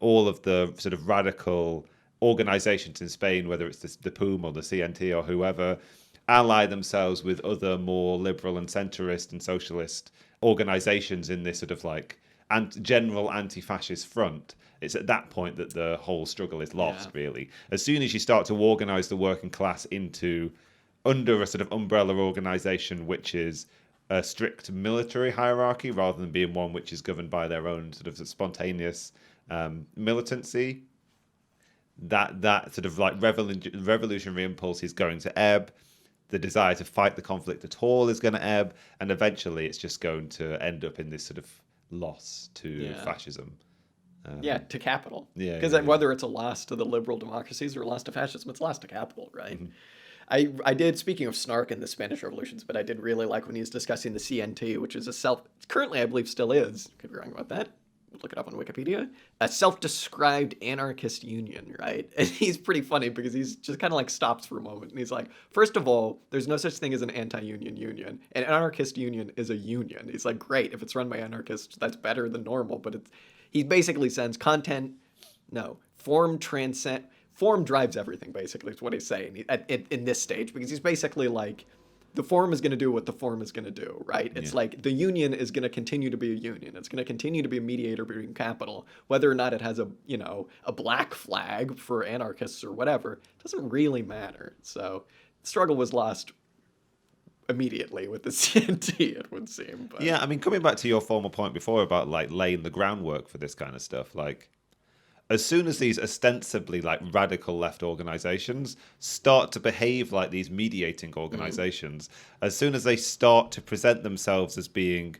all of the sort of radical organizations in Spain, whether it's the PUM or the CNT or whoever, ally themselves with other more liberal and centrist and socialist organizations in this sort of like general anti-fascist front. It's at that point that the whole struggle is lost, really. As soon as you start to organize the working class under a sort of umbrella organization which is a strict military hierarchy rather than being one which is governed by their own sort of spontaneous militancy, that sort of like revolutionary impulse is going to ebb. The desire to fight the conflict at all is going to ebb, and eventually it's just going to end up in this sort of loss to fascism. To capital. Because whether it's a loss to the liberal democracies or a loss to fascism, it's a loss to capital, right? I did, speaking of snark in the Spanish revolutions, but I did really like when he was discussing the CNT, which is currently I believe still is, could be wrong about that, look it up on Wikipedia, a self-described anarchist union, right? And he's pretty funny because he's just kind of like stops for a moment and he's like, first of all, there's no such thing as an anti-union union. An anarchist union is a union. He's like, great, if it's run by anarchists, that's better than normal. But he basically says form drives everything, basically, is what he's saying in this stage, because he's basically like, the form is going to do what the form is going to do, right? It's like the union is going to continue to be a union. It's going to continue to be a mediator between capital. Whether or not it has a black flag for anarchists or whatever, doesn't really matter. So the struggle was lost immediately with the CNT, it would seem. But. Yeah, I mean, coming back to your former point before about like laying the groundwork for this kind of stuff, like as soon as these ostensibly like radical left organizations start to behave like these mediating organizations, as soon as they start to present themselves as being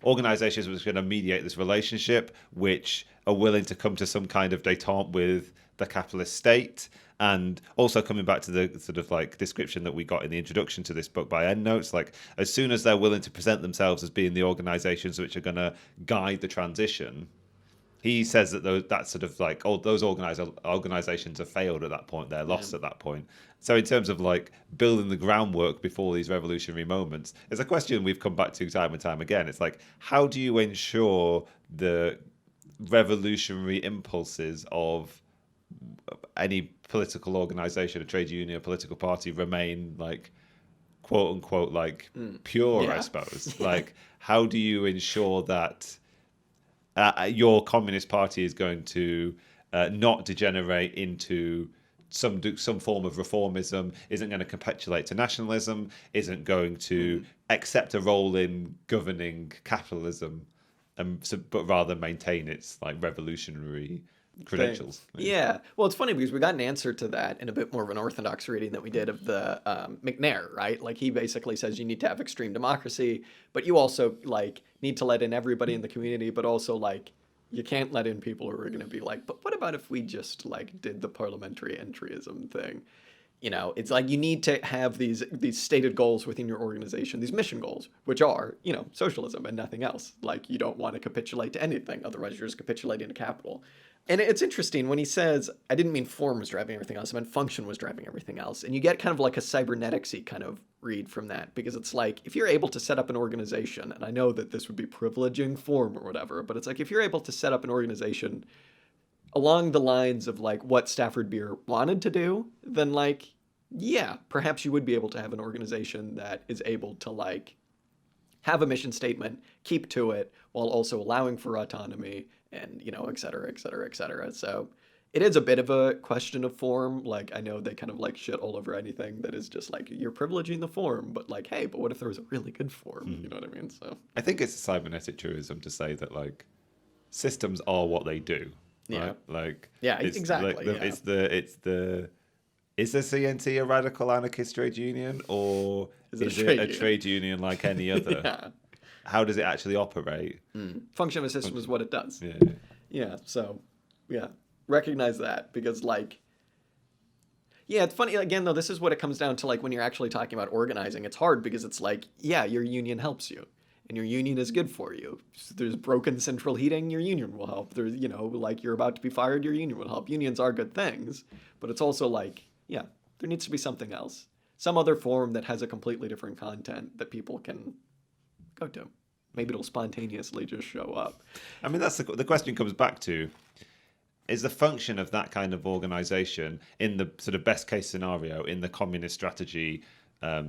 organizations which are going to mediate this relationship, which are willing to come to some kind of détente with the capitalist state, and also coming back to the sort of like description that we got in the introduction to this book by Endnotes, like as soon as they're willing to present themselves as being the organizations which are going to guide the transition, he says that that sort of like all those organizations have failed at that point. They're lost at that point. So in terms of like building the groundwork before these revolutionary moments, it's a question we've come back to time and time again. It's like, how do you ensure the revolutionary impulses of any political organization, a trade union, a political party remain like quote unquote like pure, I suppose. Like, how do you ensure that your communist party is going to not degenerate into some form of reformism, isn't going to capitulate to nationalism, isn't going to accept a role in governing capitalism, but rather maintain its like revolutionary credentials. Yeah. Well, it's funny because we got an answer to that in a bit more of an orthodox reading that we did of the McNair, right? Like he basically says you need to have extreme democracy, but you also like need to let in everybody in the community, but also like you can't let in people who are going to be like, but what about if we just like did the parliamentary entryism thing? You know, it's like you need to have these stated goals within your organization, these mission goals, which are, socialism and nothing else. Like you don't want to capitulate to anything, otherwise you're just capitulating to capital. And it's interesting when he says, I didn't mean form was driving everything else, I meant function was driving everything else. And you get kind of like a cybernetics-y kind of read from that, because it's like, if you're able to set up an organization, and I know that this would be privileging form or whatever, but it's like, if you're able to set up an organization along the lines of like what Stafford Beer wanted to do, then like, yeah, perhaps you would be able to have an organization that is able to like have a mission statement, keep to it, while also allowing for autonomy and, et cetera, et cetera, et cetera. So it is a bit of a question of form. Like, I know they kind of like shit all over anything that is just like, you're privileging the form, but like, hey, but what if there was a really good form? You know what I mean? So I think it's a cybernetic truism to say that like systems are what they do. Right? Like, exactly. Like it's the is the CNT a radical anarchist trade union, or is it a trade union like any other? How does it actually operate? Function of a system is what it does. Yeah. Yeah, so, yeah, recognize that because, like, yeah, it's funny. Again, though, this is what it comes down to, like, when you're actually talking about organizing. It's hard because it's like, yeah, your union helps you, and your union is good for you. So there's broken central heating, your union will help. There's, like, you're about to be fired, your union will help. Unions are good things, but it's also like, yeah, there needs to be something else. Some other form that has a completely different content that people can go to. Maybe it'll spontaneously just show up. I mean, that's the question comes back to, is the function of that kind of organization in the sort of best case scenario, in the communist strategy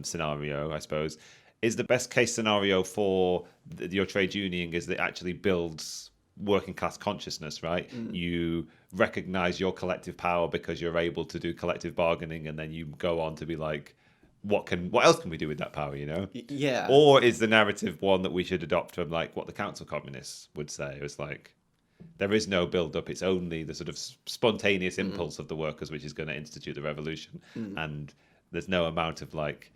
scenario, I suppose, is the best case scenario for your trade union is that it actually builds working class consciousness, right? You recognize your collective power because you're able to do collective bargaining, and then you go on to be like, what else can we do with that power, Yeah. Or is the narrative one that we should adopt from like what the council communists would say? It was like, there is no build-up. It's only the sort of spontaneous impulse of the workers which is going to institute the revolution. And there's no amount of like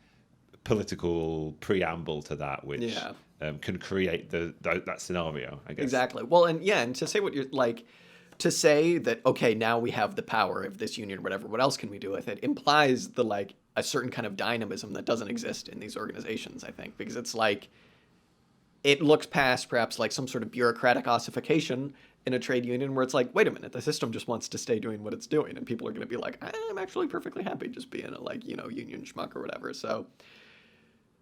political preamble to that which can create that scenario, I guess. Exactly. Well, and to say what you're like, to say that, okay, now we have the power of this union or whatever, what else can we do with it, implies the like a certain kind of dynamism that doesn't exist in these organizations, I think, because it's like, it looks past perhaps like some sort of bureaucratic ossification in a trade union where it's like, wait a minute, the system just wants to stay doing what it's doing. And people are going to be like, I'm actually perfectly happy just being a like, union schmuck or whatever. So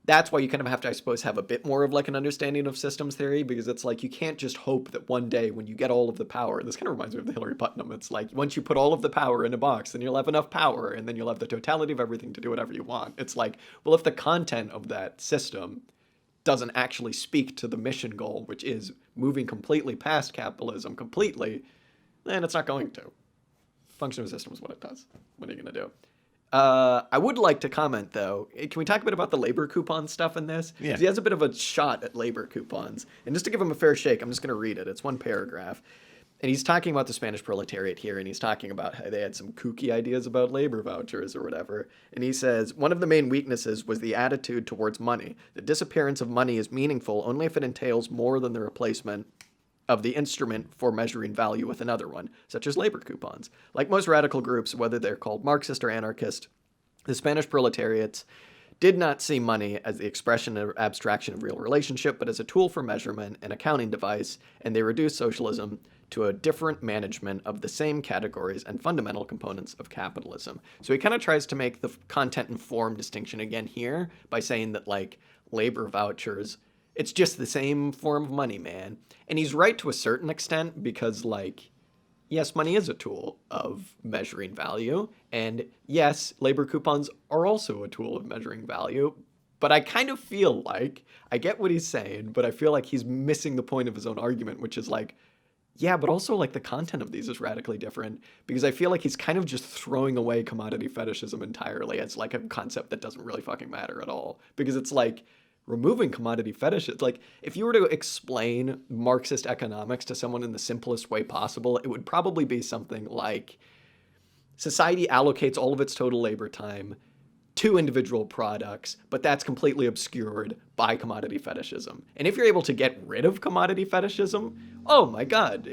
that's why you kind of have to, I suppose, have a bit more of like an understanding of systems theory, because it's like, you can't just hope that one day when you get all of the power, this kind of reminds me of the Hillary Putnam. It's like, once you put all of the power in a box, then you'll have enough power and then you'll have the totality of everything to do whatever you want. It's like, well, if the content of that system doesn't actually speak to the mission goal, which is moving completely past capitalism completely, then it's not going to. Functional system is what it does. What are you going to do? I would like to comment, though. Can we talk a bit about the labor coupon stuff in this? Yeah. He has a bit of a shot at labor coupons. And just to give him a fair shake, I'm just going to read it. It's one paragraph. And he's talking about the Spanish proletariat here, and he's talking about how they had some kooky ideas about labor vouchers or whatever. And he says, one of the main weaknesses was the attitude towards money. The disappearance of money is meaningful only if it entails more than the replacement of the instrument for measuring value with another one, such as labor coupons. Like most radical groups, whether they're called Marxist or anarchist, the Spanish proletariats did not see money as the expression or abstraction of real relationship, but as a tool for measurement and accounting device, and they reduced socialism to a different management of the same categories and fundamental components of capitalism. So he kind of tries to make the content and form distinction again here by saying that, like, labor vouchers, it's just the same form of money, man. And he's right to a certain extent because, like, yes, money is a tool of measuring value. And yes, labor coupons are also a tool of measuring value. But I kind of feel like, I get what he's saying, but I feel like he's missing the point of his own argument, which is like, yeah, but also like the content of these is radically different, because I feel like he's kind of just throwing away commodity fetishism entirely as like a concept that doesn't really fucking matter at all. Because it's like, removing commodity fetishes, like if you were to explain Marxist economics to someone in the simplest way possible, it would probably be something like society allocates all of its total labor time to individual products, but that's completely obscured by commodity fetishism. And if you're able to get rid of commodity fetishism, oh my God,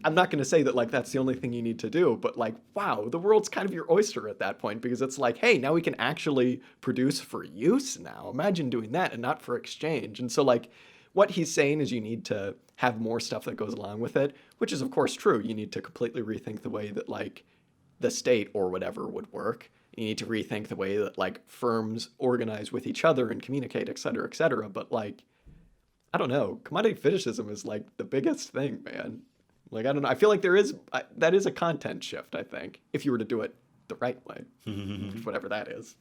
I'm not going to say that like that's the only thing you need to do, but like, wow, the world's kind of your oyster at that point, because it's like, hey, now we can actually produce for use now. Imagine doing that and not for exchange. And so like what he's saying is you need to have more stuff that goes along with it, which is of course true. You need to completely rethink the way that like the state or whatever would work. You need to rethink the way that like firms organize with each other and communicate, et cetera, et cetera. But like, I don't know, commodity fetishism is like the biggest thing, man. Like, I don't know. I feel like that is a content shift, I think, if you were to do it the right way, whatever that is.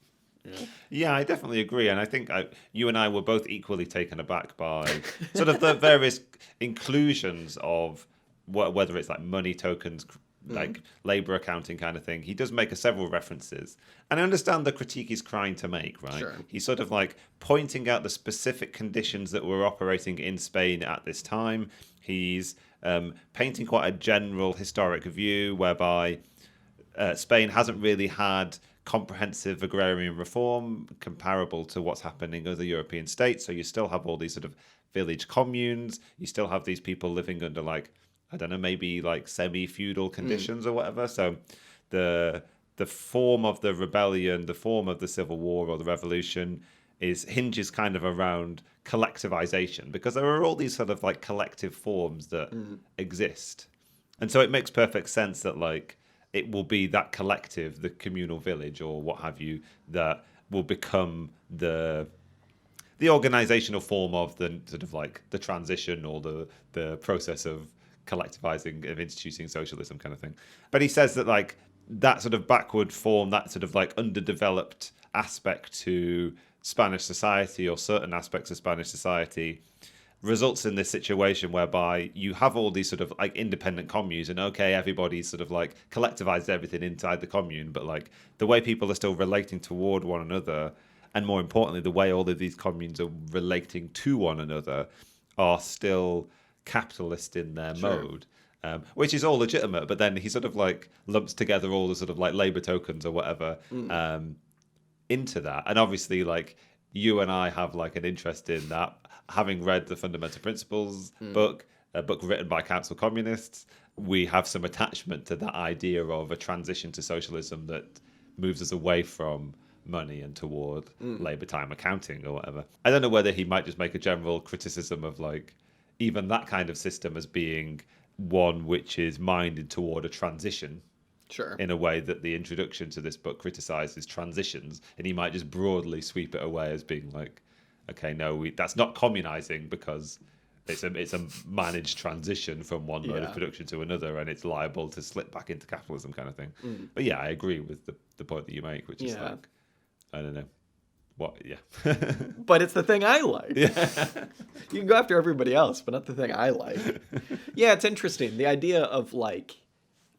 Yeah, I definitely agree. And I think you and I were both equally taken aback by sort of the various inclusions of whether it's like money tokens, like labor accounting kind of thing. He does make several references, and I understand the critique he's trying to make, right? Sure. He's sort of like pointing out the specific conditions that were operating in Spain at this time. He's painting quite a general historic view whereby Spain hasn't really had comprehensive agrarian reform comparable to what's happening in other European states. So you still have all these sort of village communes. You still have these people living under like I don't know, maybe like semi-feudal conditions or whatever. So the form of the rebellion, the form of the civil war or the revolution hinges kind of around collectivization, because there are all these sort of like collective forms that exist. And so it makes perfect sense that like it will be that collective, the communal village or what have you, that will become the organizational form of the sort of like the transition or the process of collectivizing, of instituting socialism kind of thing. But he says that like that sort of backward form, that sort of like underdeveloped aspect to Spanish society or certain aspects of Spanish society results in this situation whereby you have all these sort of like independent communes, and okay, everybody's sort of like collectivized everything inside the commune, but like the way people are still relating toward one another, and more importantly, the way all of these communes are relating to one another, are still capitalist in their mode. Which is all legitimate, but then he sort of like lumps together all the sort of like labor tokens or whatever into that. And obviously, like you and I have like an interest in that, having read the Fundamental Principles book, a book written by council communists. We have some attachment to that idea of a transition to socialism that moves us away from money and toward labor time accounting or whatever. I don't know whether he might just make a general criticism of like even that kind of system as being one which is minded toward a transition, in a way that the introduction to this book criticizes transitions, and he might just broadly sweep it away as being like, okay, no, that's not communizing because it's a managed transition from one mode of production to another, and it's liable to slip back into capitalism kind of thing. But yeah, I agree with the point that you make, which is like, I don't know. What? Yeah. But it's the thing I like. Yeah. You can go after everybody else, but not the thing I like. Yeah, it's interesting. The idea of like,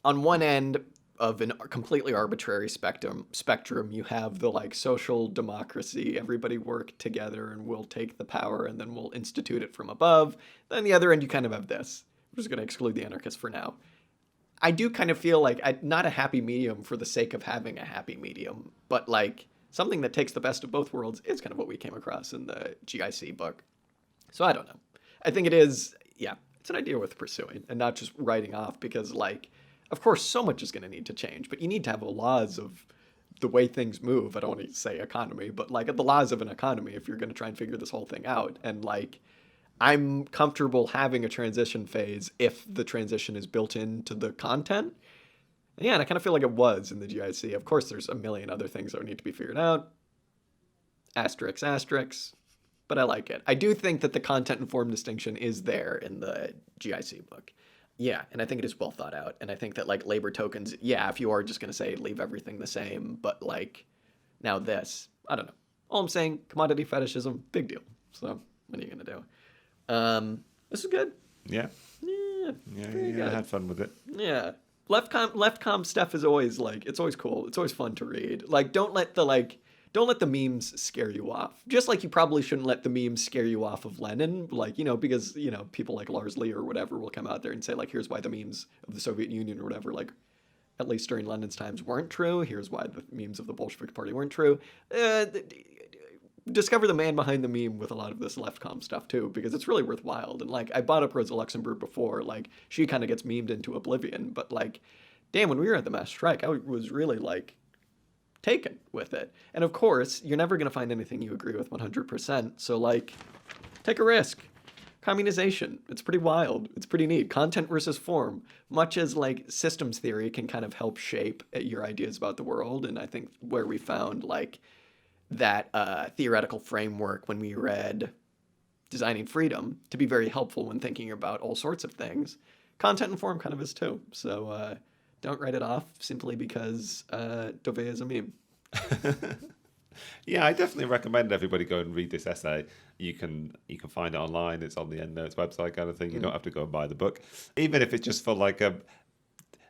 on one end of a completely arbitrary spectrum, you have the like social democracy, everybody work together and we'll take the power and then we'll institute it from above. Then the other end, you kind of have this. We're just going to exclude the anarchists for now. I do kind of feel like not a happy medium for the sake of having a happy medium, but like something that takes the best of both worlds is kind of what we came across in the GIC book. So I don't know. I think it is, it's an idea worth pursuing and not just writing off, because like, of course, so much is going to need to change, but you need to have laws of the way things move. I don't want to say economy, but like the laws of an economy if you're going to try and figure this whole thing out. And like, I'm comfortable having a transition phase if the transition is built into the content. Yeah, and I kind of feel like it was in the GIC. Of course, there's a million other things that need to be figured out. Asterisks. But I like it. I do think that the content-informed distinction is there in the GIC book. Yeah, and I think it is well thought out. And I think that, like, labor tokens, if you are just going to say leave everything the same, but, like, now this, I don't know. All I'm saying, commodity fetishism, big deal. So, what are you going to do? This is good. Yeah. I had fun with it. Yeah. Left com stuff is always like, it's always cool. It's always fun to read. Like, don't let the memes scare you off. Just like you probably shouldn't let the memes scare you off of Lenin, like, because, people like Lars Lee or whatever will come out there and say, like, here's why the memes of the Soviet Union or whatever, like, at least during Lenin's times, weren't true. Here's why the memes of the Bolshevik Party weren't true. Discover the man behind the meme with a lot of this leftcom stuff too, because it's really worthwhile. And like, I bought up Rosa Luxemburg before, like, she kind of gets memed into oblivion, but like, damn, when we were at the mass strike, I was really like taken with it. And of course, you're never going to find anything you agree with 100%. So like, take a risk. Communization. It's pretty wild. It's pretty neat. Content versus form. Much as like systems theory can kind of help shape your ideas about the world. And I think where we found like that theoretical framework when we read Designing Freedom to be very helpful when thinking about all sorts of things, content and form kind of is too. So don't write it off simply because Dauvé is a meme. Yeah, I definitely recommend everybody go and read this essay. You can find it online. It's on the Endnotes website kind of thing. You don't have to go and buy the book. Even if it's just for like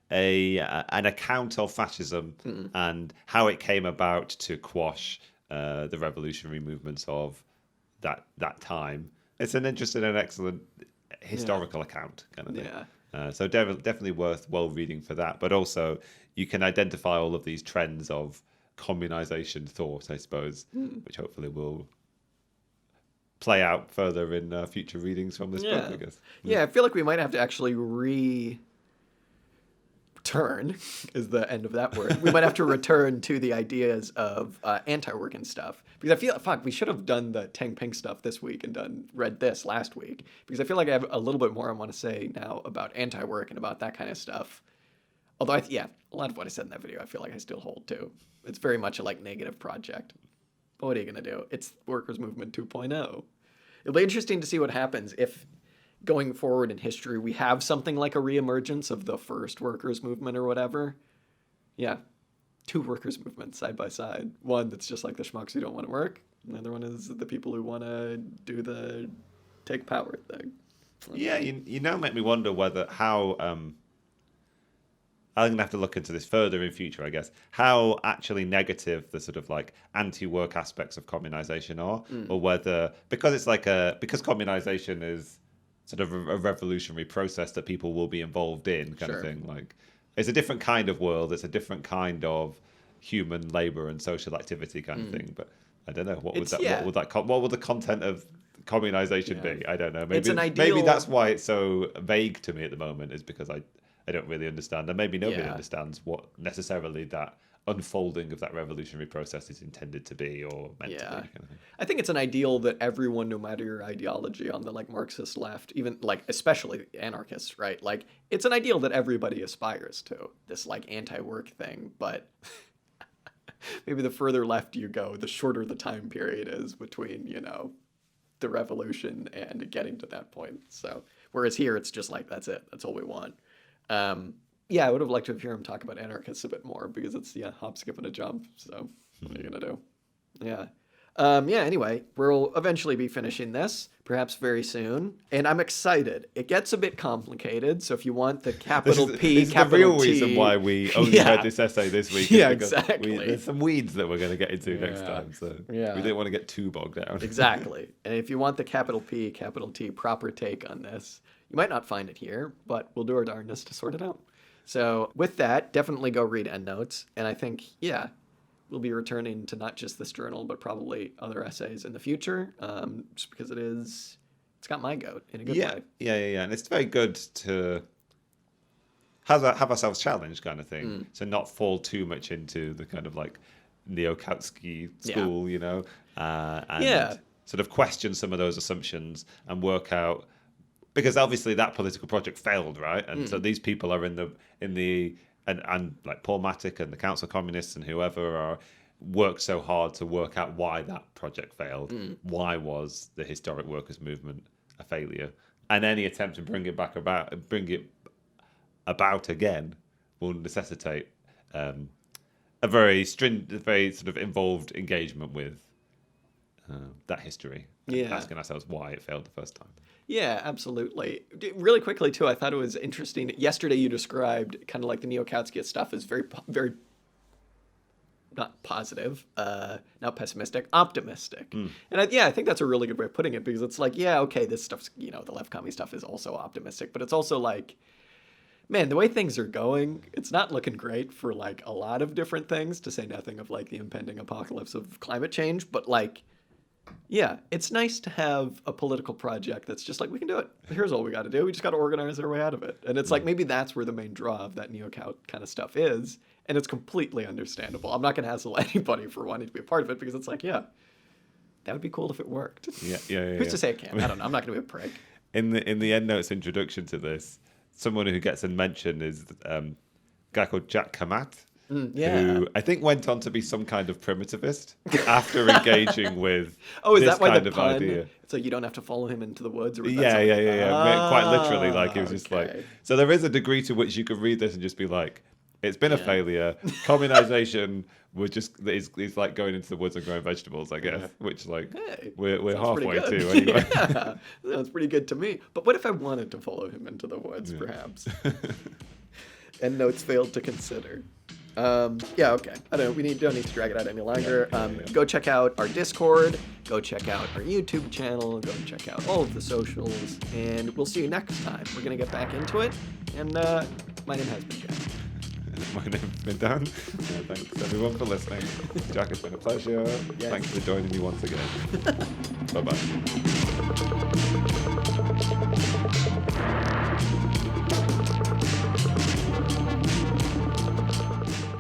an account of fascism and how it came about to quash the revolutionary movements of that time. It's an interesting and excellent historical account kind of thing. Yeah. So definitely worth reading for that. But also you can identify all of these trends of communization thought, I suppose, which hopefully will play out further in future readings from this book, I guess. Yeah, I feel like we might have to actually return is the end of that word. We might have to return to the ideas of anti-work and stuff. Because I feel, we should have done the Tang Ping stuff this week and read this last week. Because I feel like I have a little bit more I want to say now about anti-work and about that kind of stuff. Although, a lot of what I said in that video, I feel like I still hold to. It's very much a negative project. But what are you going to do? It's Workers' Movement 2.0. It'll be interesting to see what happens if, going forward in history, we have something like a reemergence of the first workers' movement or whatever. Yeah, 2 workers' movements side by side. One that's just like the schmucks who don't want to work. And the other one is the people who want to do the take power thing. Yeah, you now make me wonder how... I'm going to have to look into this further in future, I guess, how actually negative the sort of anti-work aspects of communization are, or whether, because it's because communization is sort of a revolutionary process that people will be involved in kind of thing. It's a different kind of world. It's a different kind of human labor and social activity kind of thing. But I don't know. What would the content of communization be? I don't know. Maybe, it's an ideal... maybe that's why it's so vague to me at the moment, is because I don't really understand. And maybe nobody understands what necessarily that unfolding of that revolutionary process is intended to be or meant to be. Kind of thing. I think it's an ideal that everyone, no matter your ideology on the Marxist left, even especially anarchists, right? It's an ideal that everybody aspires to, this anti-work thing. But maybe the further left you go, the shorter the time period is between, the revolution and getting to that point. So whereas here, it's just that's it. That's all we want. I would have liked to hear him talk about anarchists a bit more, because it's hop, skip, and a jump. So what are you gonna do? Anyway, we'll eventually be finishing this, perhaps very soon, and I'm excited. It gets a bit complicated, so if you want the capital P, this capital is the real T, reason why we only read this essay this week. Exactly. There's some weeds that we're going to get into next time, so we didn't want to get too bogged down. Exactly. And if you want the capital P, capital T proper take on this, you might not find it here, but we'll do our darndest to sort it out. So with that, definitely go read Endnotes. And I think, we'll be returning to not just this journal, but probably other essays in the future, just because it's got my goat in a good way. Yeah. And it's very good to have ourselves challenged kind of thing. So not fall too much into the kind of neo-Kautsky school, and sort of question some of those assumptions and work out, because obviously that political project failed, right? And so these people are and Paul Matic and the Council Communists and whoever are worked so hard to work out why that project failed. Why was the historic workers' movement a failure? And any attempt to bring it about again will necessitate a very sort of involved engagement with that history. And asking ourselves why it failed the first time. Yeah, absolutely. Really quickly, too, I thought it was interesting. Yesterday, you described kind of the neo-Kautsky stuff as very, very not positive, not pessimistic, optimistic. And I think that's a really good way of putting it, because it's this stuff's, the left commie stuff is also optimistic, but it's also man, the way things are going, it's not looking great for a lot of different things, to say nothing of the impending apocalypse of climate change. But it's nice to have a political project that's just we can do it. Here's all we got to do. We just got to organize our way out of it. And it's maybe that's where the main draw of that neo-Kaut kind of stuff is. And it's completely understandable. I'm not going to hassle anybody for wanting to be a part of it, because it's that would be cool if it worked. Yeah. Who's to say it can't? I don't know. I'm not going to be a prick. In the Endnotes introduction to this, someone who gets a mention is a guy called Jack Kamat. Who I think went on to be some kind of primitivist after engaging with this kind of idea. So you don't have to follow him into the woods? Or Yeah. Quite literally, he was just So there is a degree to which you could read this and just be it's been a failure. Communization is going into the woods and growing vegetables, I guess, which we're halfway to anyway. Yeah, sounds pretty good to me. But what if I wanted to follow him into the woods, perhaps? Endnotes failed to consider. Okay. I don't know. We don't need to drag it out any longer. Go check out our Discord. Go check out our YouTube channel. Go check out all of the socials. And we'll see you next time. We're going to get back into it. And my name has been Jack. My name's been Dan. Thanks everyone for listening. Jack, it's been a pleasure. Yes. Thanks for joining me once again. Bye-bye.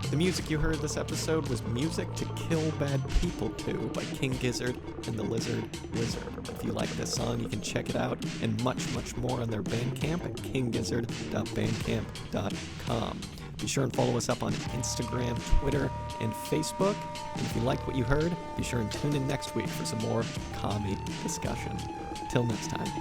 The music you heard this episode was Music to Kill Bad People To by King Gizzard and the Lizard Wizard. If you like this song, you can check it out and much, much more on their Bandcamp at kinggizzard.bandcamp.com. Be sure and follow us up on Instagram, Twitter, and Facebook. And if you liked what you heard, be sure and tune in next week for some more commie discussion. Till next time.